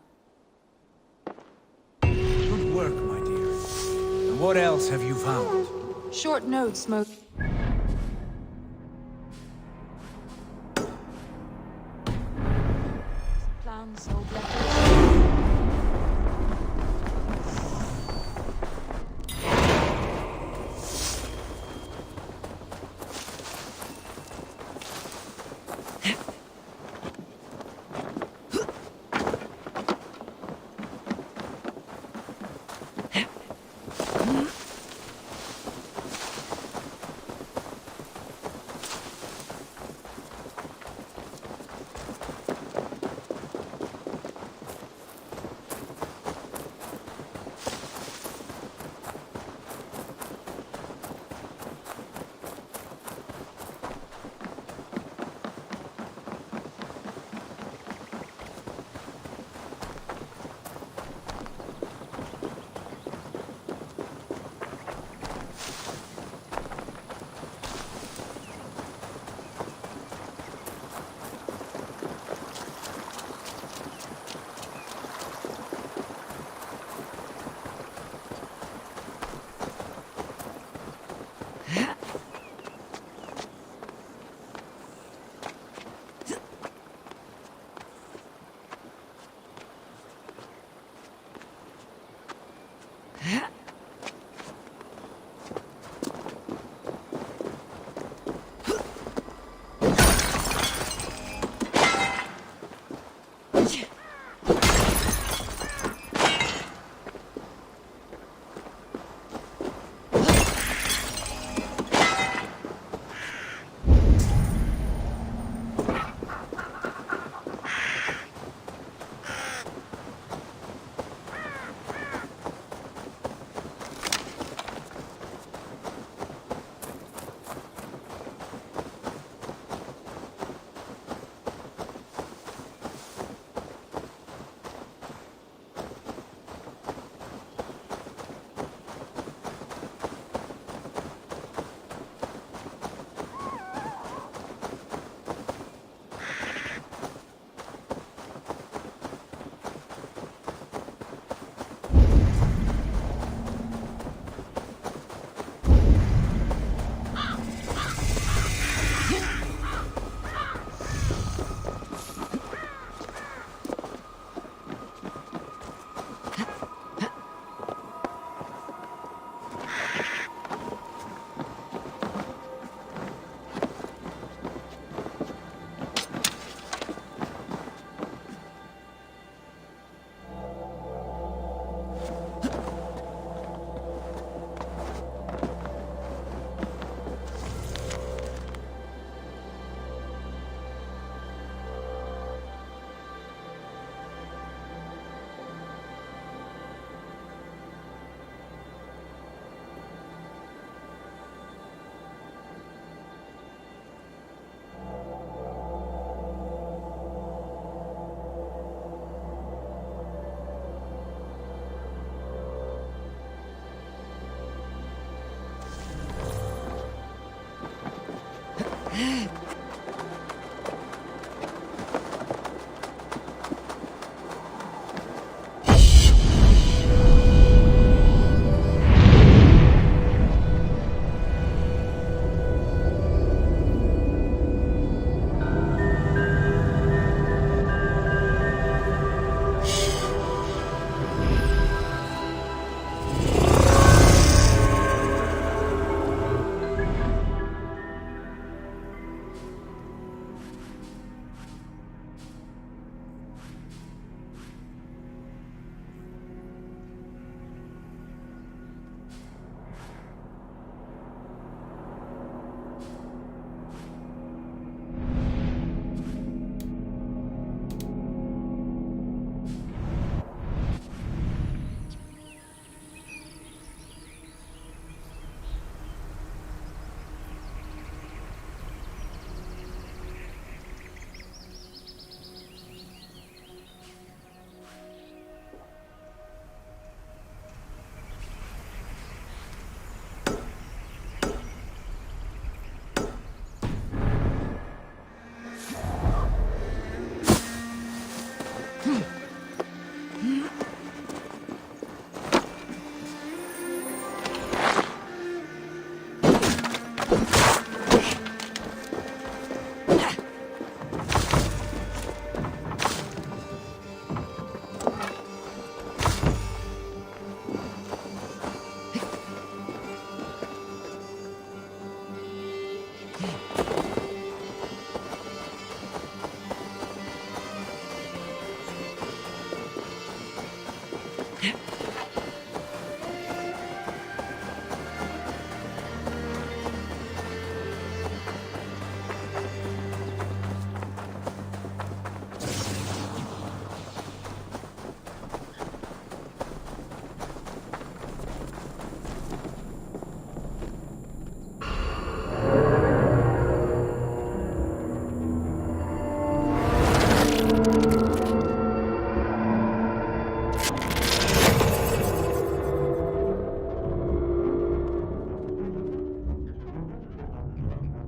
Good work, my dear. And what else have you found? Short notes, plans so black.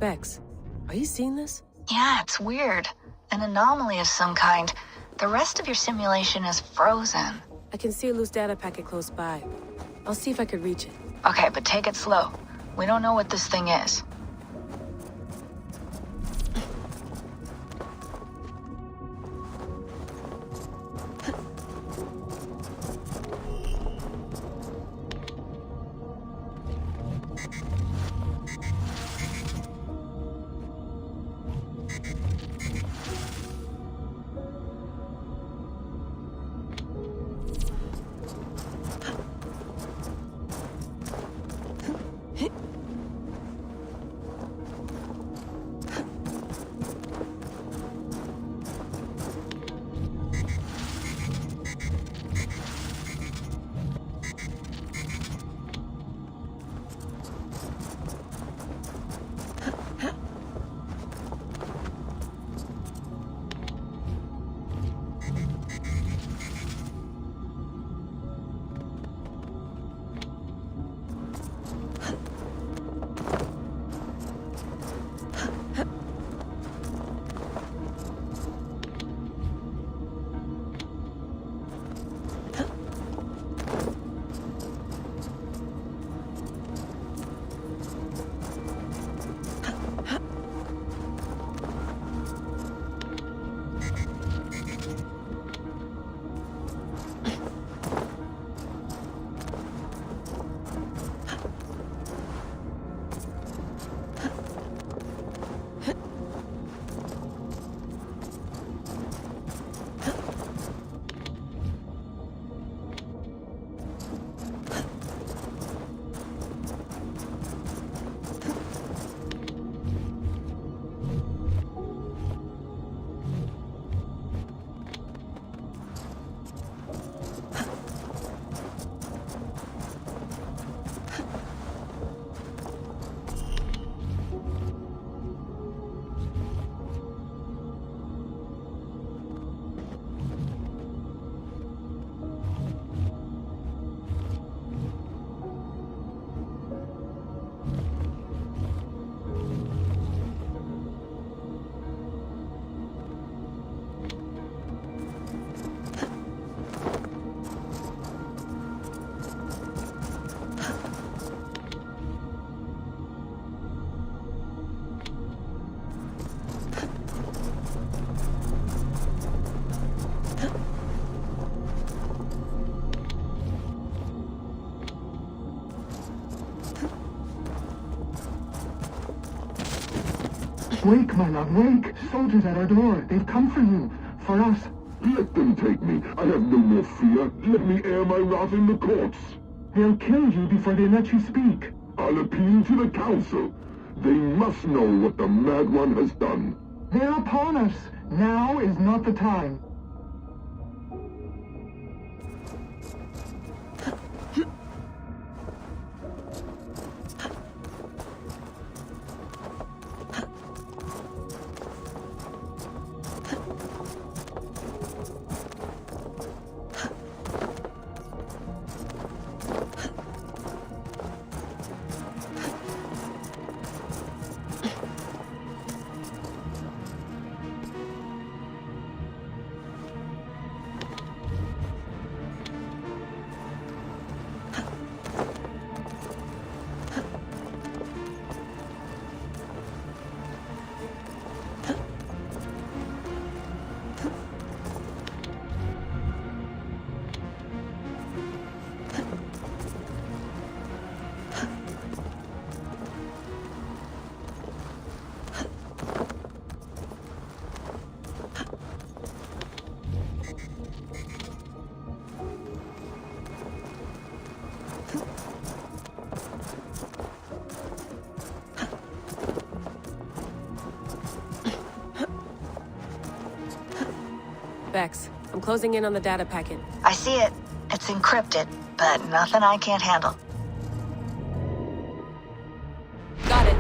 Bex, are you seeing this? Yeah, it's weird. An anomaly of some kind. The rest of your simulation is frozen. I can see a loose data packet close by. I'll see if I could reach it. Okay, but take it slow. We don't know what this thing is. Wake, my love, wake! Soldiers at our door. They've come for you. For us. Let them take me. I have no more fear. Let me air my wrath in the courts. They'll kill you before they let you speak. I'll appeal to the council. They must know what the Mad One has done. They're upon us. Now is not the time. Vex, I'm closing in on the data packet. I see it. It's encrypted, but nothing I can't handle. Got it.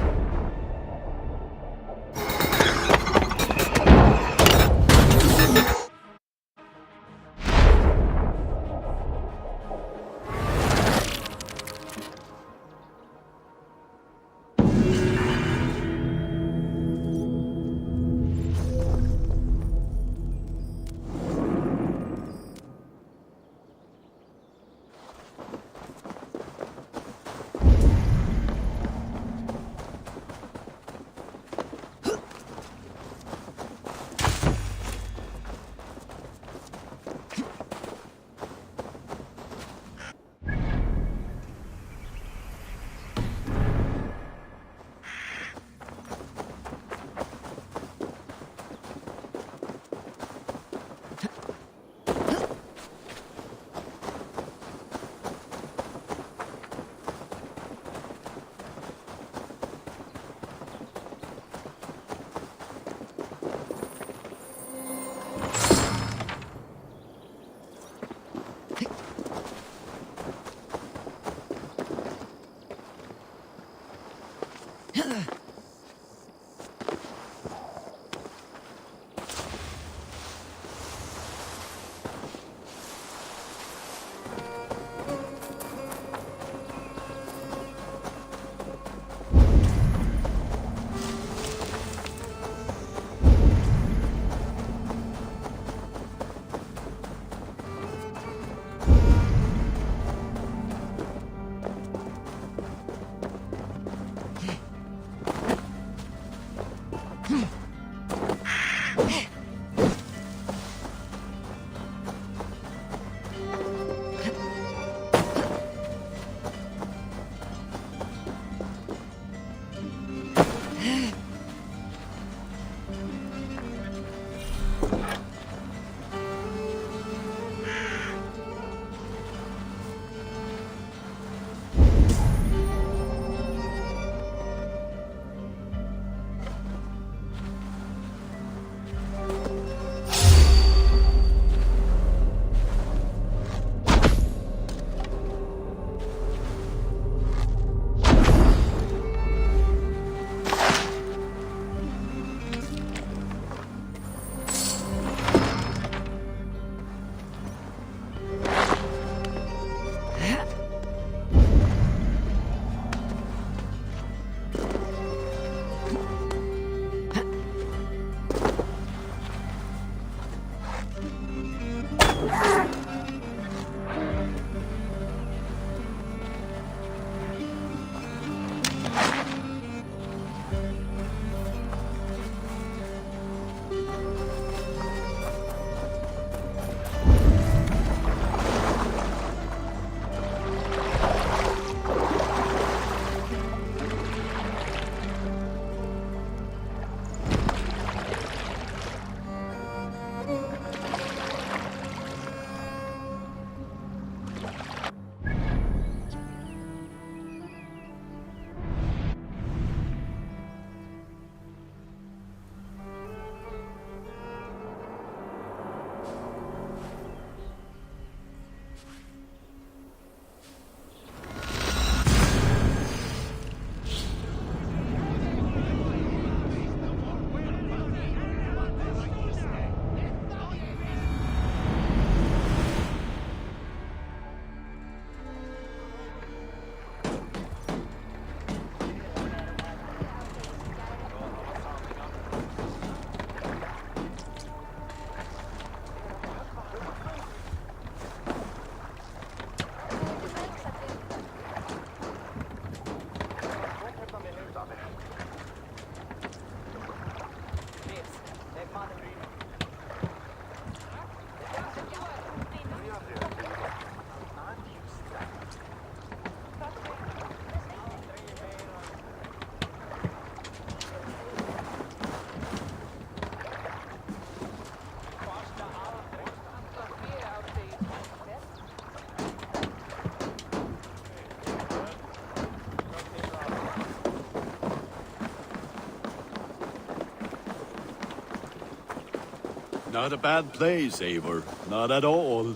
Not a bad place, Eivor. Not at all.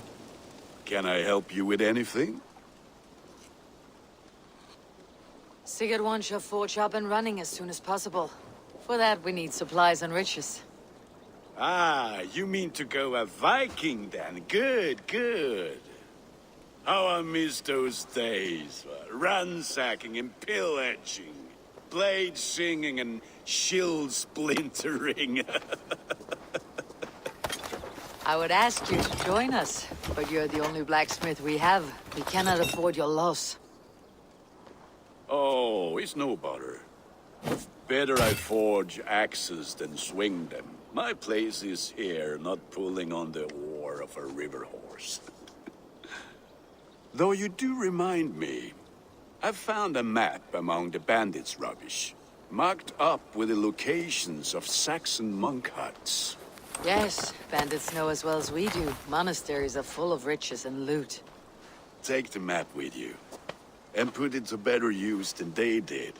Can I help you with anything? Sigurd wants your forge up and running as soon as possible. For that, we need supplies and riches. Ah, you mean to go a Viking then? Good, good. How I miss those days. Ransacking and pillaging. Blade singing and shield splintering. I would ask you to join us, but you're the only blacksmith we have. We cannot afford your loss. Oh, it's no bother. Better I forge axes than swing them. My place is here, not pulling on the oar of a river horse. Though you do remind me, I found a map among the bandits' rubbish, marked up with the locations of Saxon monk huts. Yes, bandits know as well as we do. Monasteries are full of riches and loot. Take the map with you, and put it to better use than they did.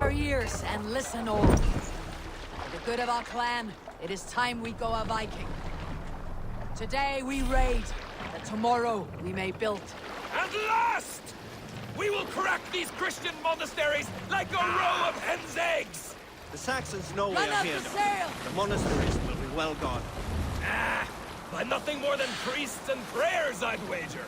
Our ears and listen all. For the good of our clan, it is time we go a Viking. Today we raid, that tomorrow we may build. At last! We will crack these Christian monasteries like a row of hen's eggs! The Saxons know we Run are up here the now. sail! The monasteries will be well gone. By nothing more than priests and prayers, I'd wager.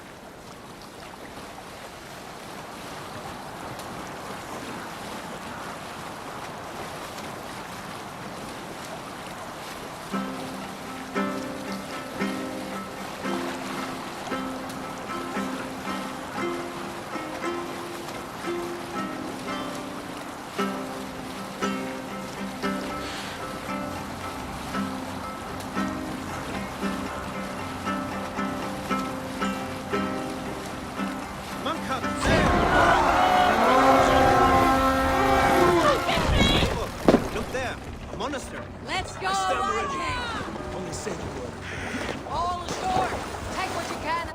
Let's go, Viking! Only say the word. All ashore! Take what you can.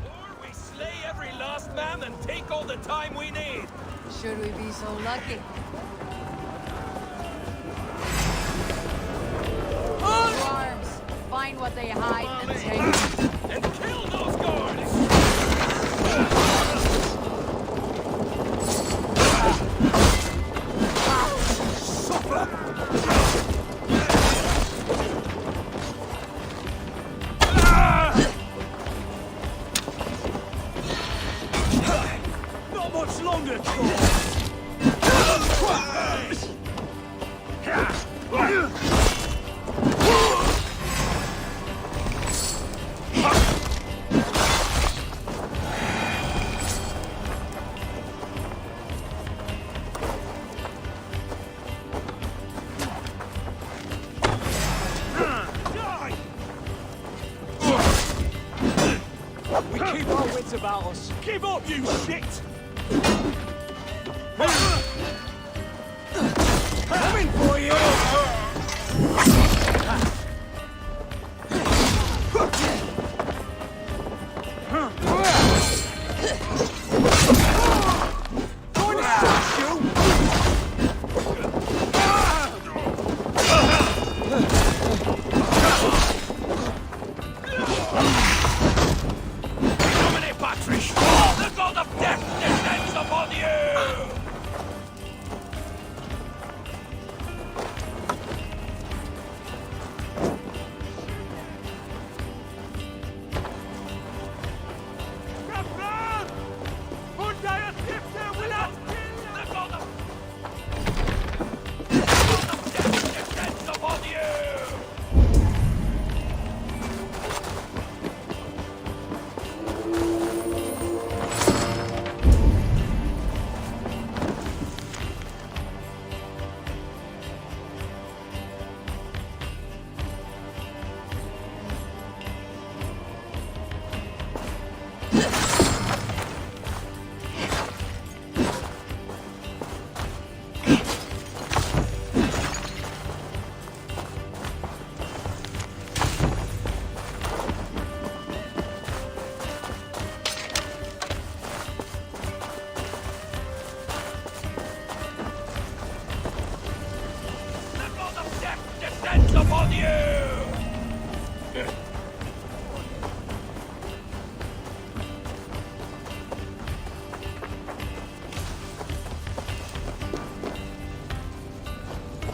Or we slay every last man and take all the time we need. Should we be so lucky? Push! Arms! Find what they hide and take it. And kill those guards! Not much longer, We keep our wits about us. Give up, you shit! Coming for you! The god of death!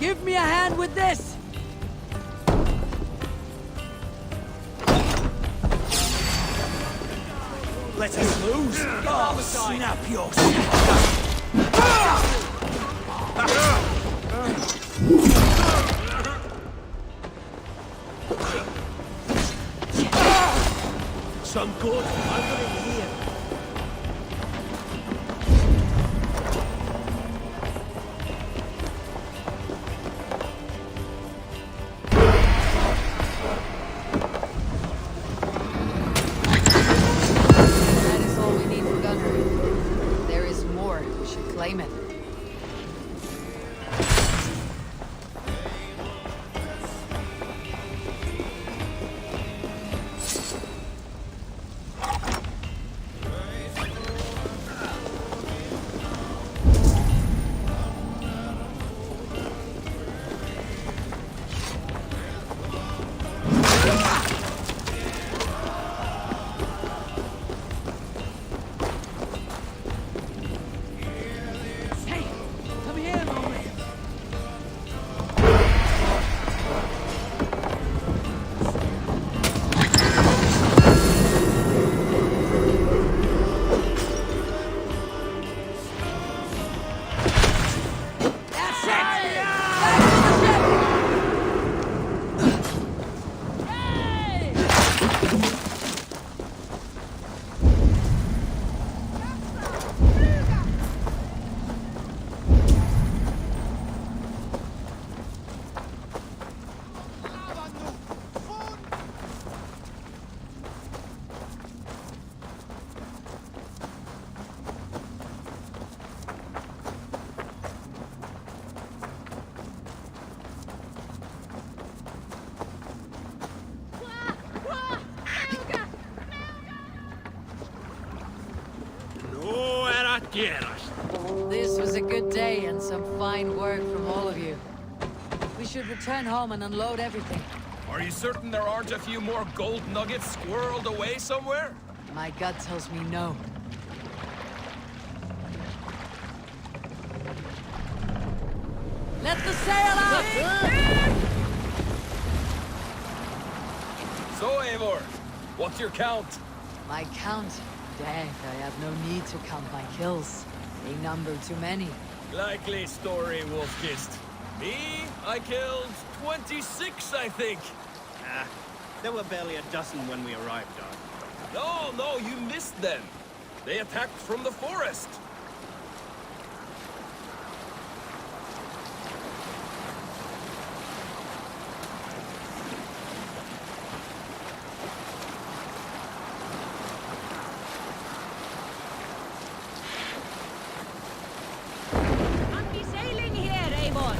Give me a hand with this! Let us lose! Oh, snap your Some good under it here. That is all we need for gunnery. There is more. We should claim it. This was a good day and some fine work from all of you. We should return home and unload everything. Are you certain there aren't a few more gold nuggets squirreled away somewhere? My gut tells me no. Let the sail out! So, Eivor, what's your count? My count? Dang, I have no need to count my kills. They number too many. Likely story, Wolf-Kissed. Me, I killed 26, I think. Ah, there were barely a dozen when we arrived, Dog. No, you missed them. They attacked from the forest. Anti-sailing here, Eivor!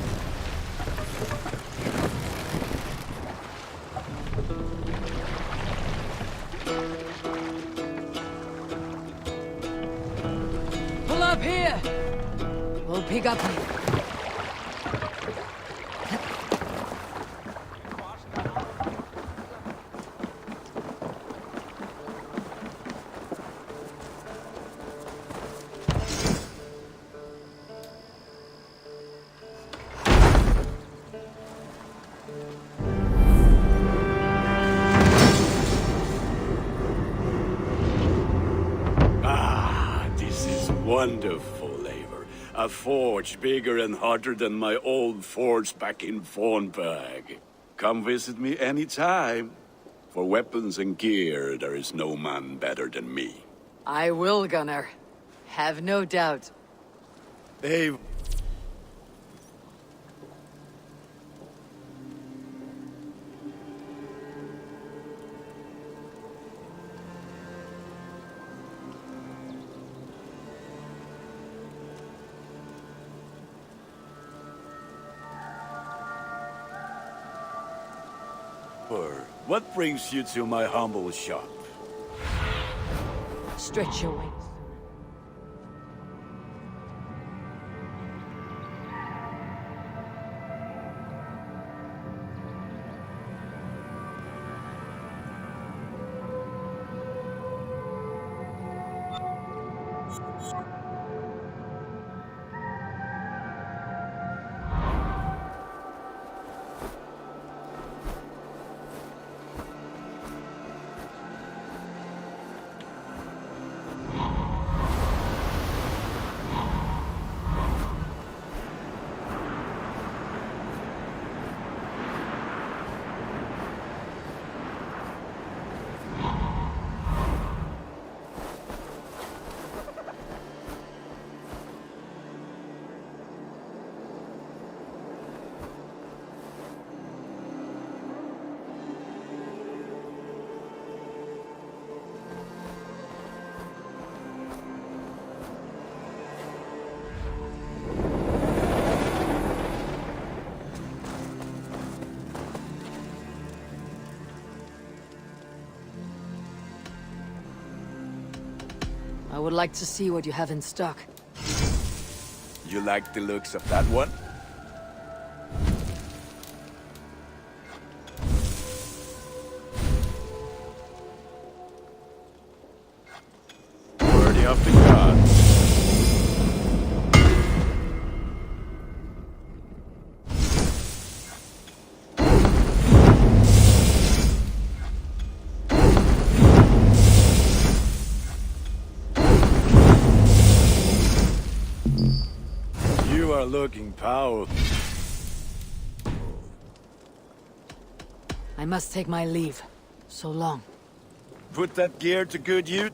Pull up here! We'll pick up here. This is wonderful, Eivor. A forge bigger and hotter than my old forge back in Fornburg. Come visit me anytime. For weapons and gear, there is no man better than me. I will, Gunnar. Have no doubt. Eivor. What brings you to my humble shop? Stretch your wings. I would like to see what you have in stock. You like the looks of that one? Worthy of the gods. You are looking powerful. I must take my leave. So long. Put that gear to good use.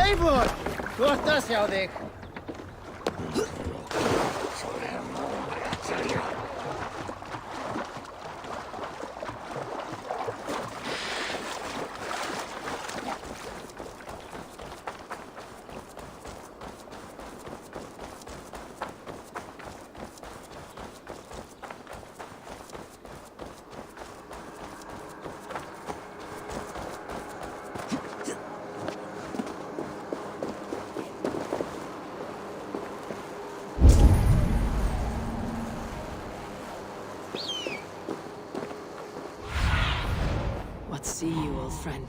Eivor! Gott að sjá þig. What see you, old friend?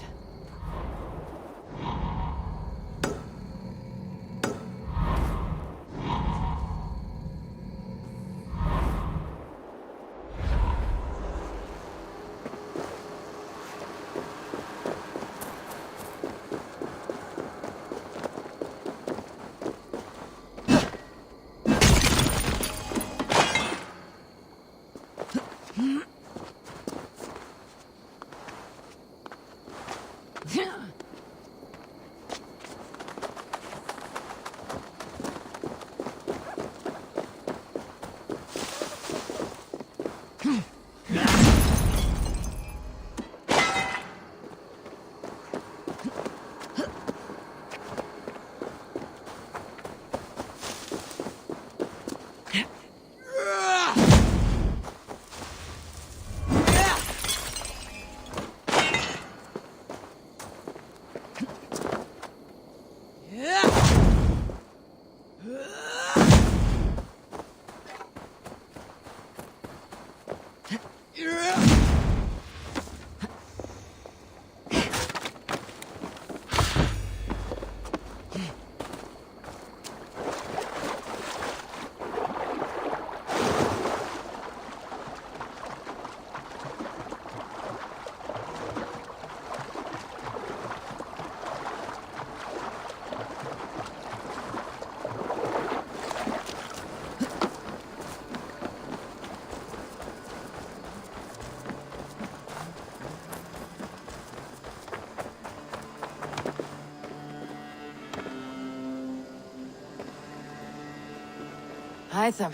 Hytham,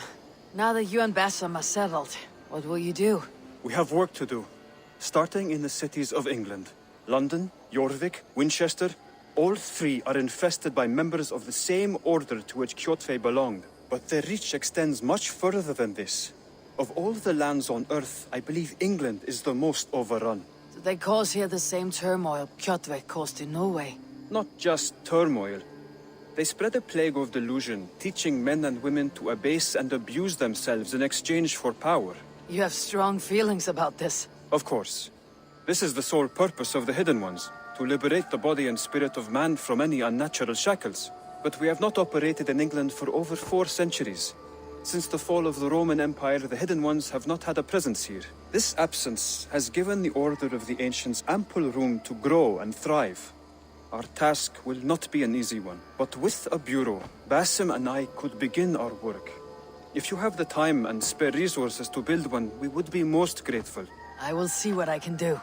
now that you and Bassam are settled, what will you do? We have work to do. Starting in the cities of England. London, Jorvik, Winchester, all three are infested by members of the same order to which Kjotve belonged. But their reach extends much further than this. Of all the lands on Earth, I believe England is the most overrun. Do they cause here the same turmoil Kjotve caused in Norway? Not just turmoil. They spread a plague of delusion, teaching men and women to abase and abuse themselves in exchange for power. You have strong feelings about this. Of course. This is the sole purpose of the Hidden Ones, to liberate the body and spirit of man from any unnatural shackles. But we have not operated in England for over 4 centuries. Since the fall of the Roman Empire, the Hidden Ones have not had a presence here. This absence has given the Order of the Ancients ample room to grow and thrive. Our task will not be an easy one, but with a bureau, Basim and I could begin our work. If you have the time and spare resources to build one, we would be most grateful. I will see what I can do.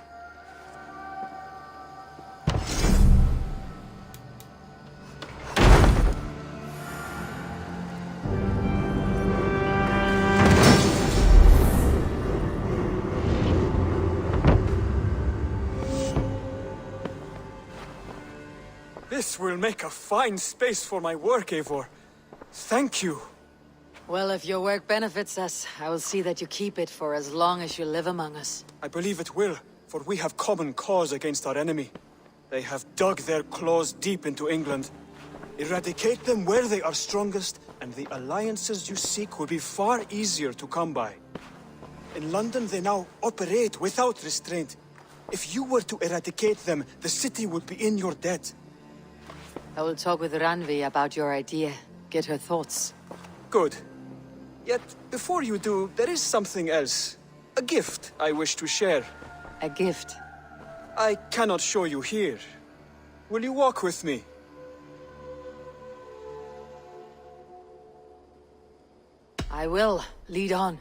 This will make a fine space for my work, Eivor. Thank you. Well, if your work benefits us, I will see that you keep it for as long as you live among us. I believe it will, for we have common cause against our enemy. They have dug their claws deep into England. Eradicate them where they are strongest, and the alliances you seek will be far easier to come by. In London, they now operate without restraint. If you were to eradicate them, the city would be in your debt. I will talk with Ranvi about your idea. Get her thoughts. Good. Yet, before you do, there is something else. A gift I wish to share. A gift? I cannot show you here. Will you walk with me? I will. Lead on.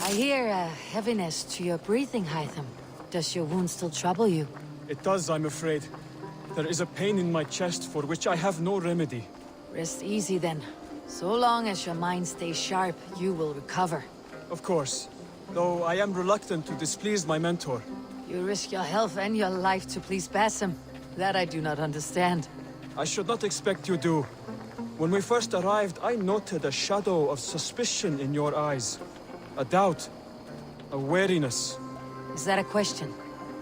I hear a heaviness to your breathing, Hytham. Does your wound still trouble you? It does, I'm afraid. There is a pain in my chest for which I have no remedy. Rest easy then. So long as your mind stays sharp, you will recover. Of course. Though I am reluctant to displease my mentor. You risk your health and your life to please Basim. That I do not understand. I should not expect you do. When we first arrived, I noted a shadow of suspicion in your eyes. A doubt. A wariness. Is that a question?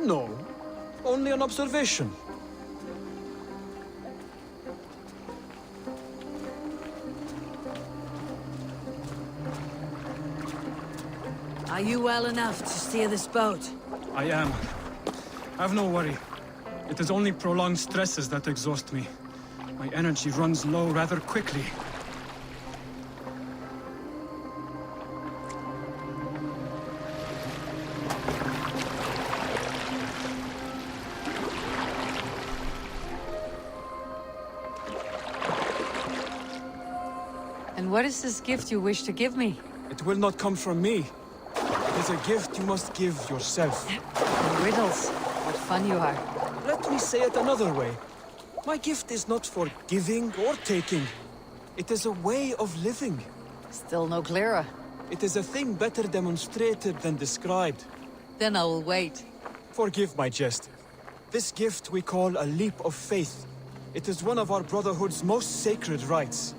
No. Only an observation. Are you well enough to steer this boat? I am. Have no worry. It is only prolonged stresses that exhaust me. My energy runs low rather quickly. And what is this gift you wish to give me? It will not come from me. It is a gift you must give yourself. Riddles. What fun you are. Let me say it another way. My gift is not for giving or taking. It is a way of living. Still no clearer. It is a thing better demonstrated than described. Then I will wait. Forgive my jest. This gift we call a leap of faith. It is one of our Brotherhood's most sacred rites.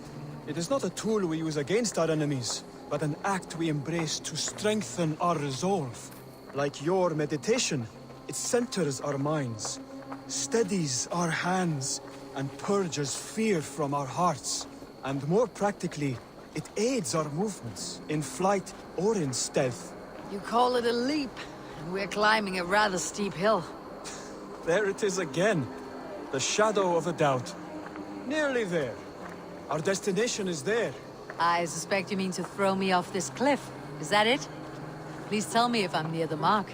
It is not a tool we use against our enemies, but an act we embrace to strengthen our resolve. Like your meditation, it centers our minds, steadies our hands, and purges fear from our hearts. And more practically, it aids our movements, in flight or in stealth. You call it a leap, and we're climbing a rather steep hill. There it is again. The shadow of a doubt. Nearly there. Our destination is there. I suspect you mean to throw me off this cliff. Is that it? Please tell me if I'm near the mark.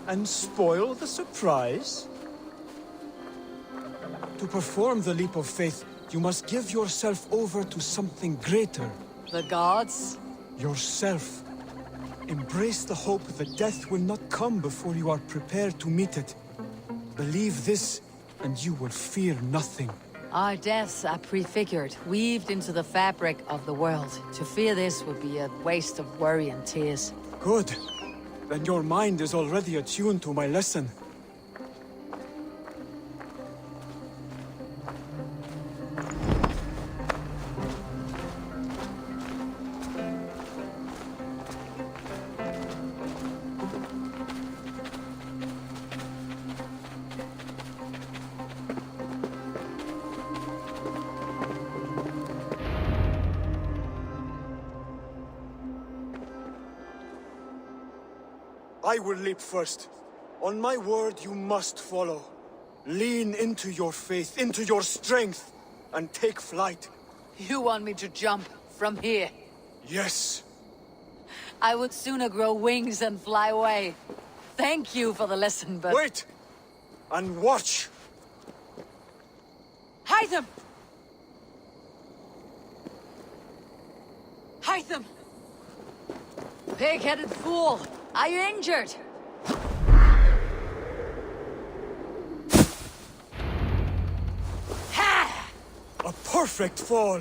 And spoil the surprise? To perform the leap of faith, you must give yourself over to something greater. The gods? Yourself. Embrace the hope that death will not come before you are prepared to meet it. Believe this, and you will fear nothing. Our deaths are prefigured, weaved into the fabric of the world. To fear this would be a waste of worry and tears. Good. Then your mind is already attuned to my lesson. I will leap first. On my word, you must follow. Lean into your faith, into your strength, and take flight. You want me to jump from here? Yes. I would sooner grow wings and fly away. Thank you for the lesson, but... Wait! And watch! Hytham! Hytham! Pig-headed fool! Are you injured? Ha! A perfect fall!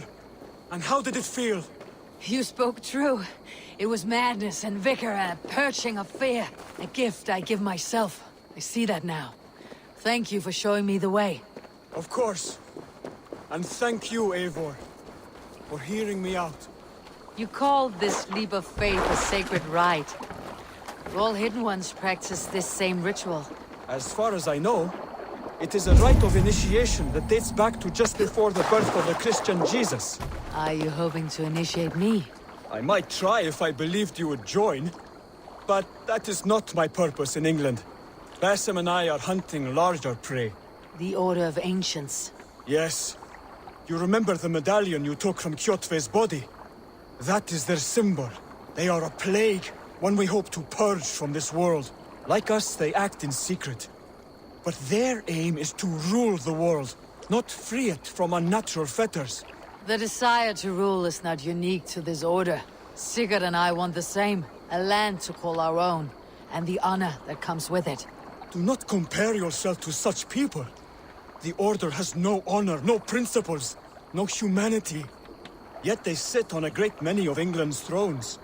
And how did it feel? You spoke true. It was madness and vigor and a perching of fear. A gift I give myself. I see that now. Thank you for showing me the way. Of course. And thank you, Eivor, for hearing me out. You called this leap of faith a sacred rite. All Hidden Ones practice this same ritual. As far as I know, it is a rite of initiation that dates back to just before the birth of the Christian Jesus. Are you hoping to initiate me? I might try if I believed you would join. But that is not my purpose in England. Basim and I are hunting larger prey. The Order of Ancients. Yes. You remember the medallion you took from Kjotve's body? That is their symbol. They are a plague, one we hope to purge from this world. Like us, they act in secret. But their aim is to rule the world, not free it from unnatural fetters. The desire to rule is not unique to this order. Sigurd and I want the same. A land to call our own, and the honor that comes with it. Do not compare yourself to such people. The Order has no honor, no principles, no humanity. Yet they sit on a great many of England's thrones.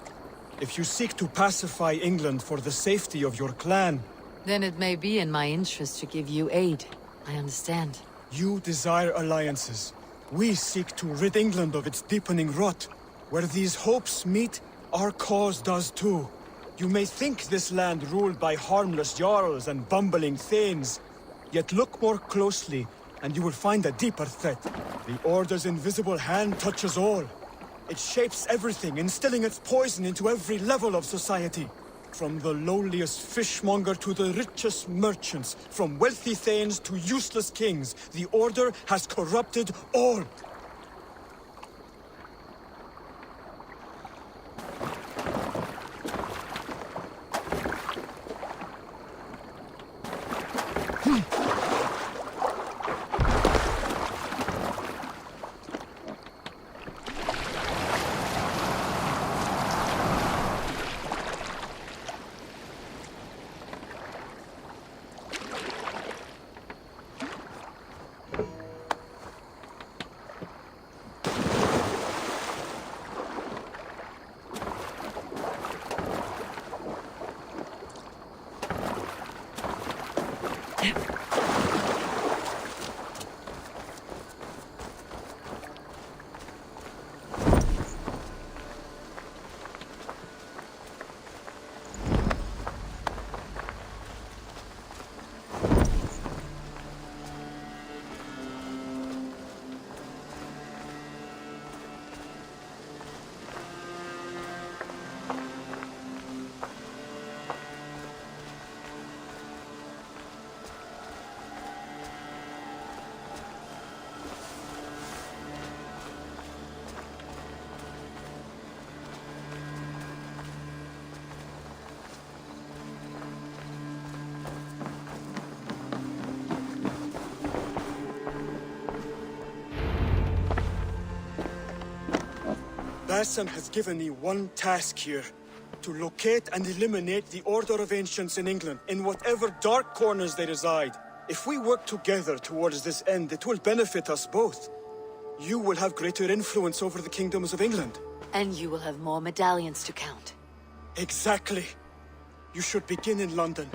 If you seek to pacify England for the safety of your clan... Then it may be in my interest to give you aid. I understand. You desire alliances. We seek to rid England of its deepening rot. Where these hopes meet, our cause does too. You may think this land ruled by harmless jarls and bumbling thanes. Yet look more closely, and you will find a deeper threat. The Order's invisible hand touches all. It shapes everything, instilling its poison into every level of society. From the lowliest fishmonger to the richest merchants, from wealthy thanes to useless kings, the Order has corrupted all. Basim has given me one task here. To locate and eliminate the Order of Ancients in England, in whatever dark corners they reside. If we work together towards this end, it will benefit us both. You will have greater influence over the kingdoms of England. And you will have more medallions to count. Exactly. You should begin in London.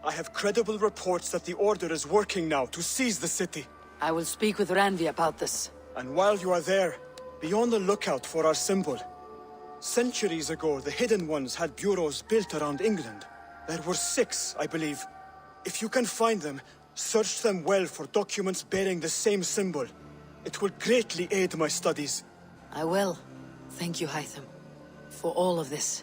I have credible reports that the Order is working now to seize the city. I will speak with Randvi about this. And while you are there, be on the lookout for our symbol. Centuries ago, the Hidden Ones had bureaus built around England. There were 6, I believe. If you can find them, search them well for documents bearing the same symbol. It will greatly aid my studies. I will. Thank you, Hytham, for all of this.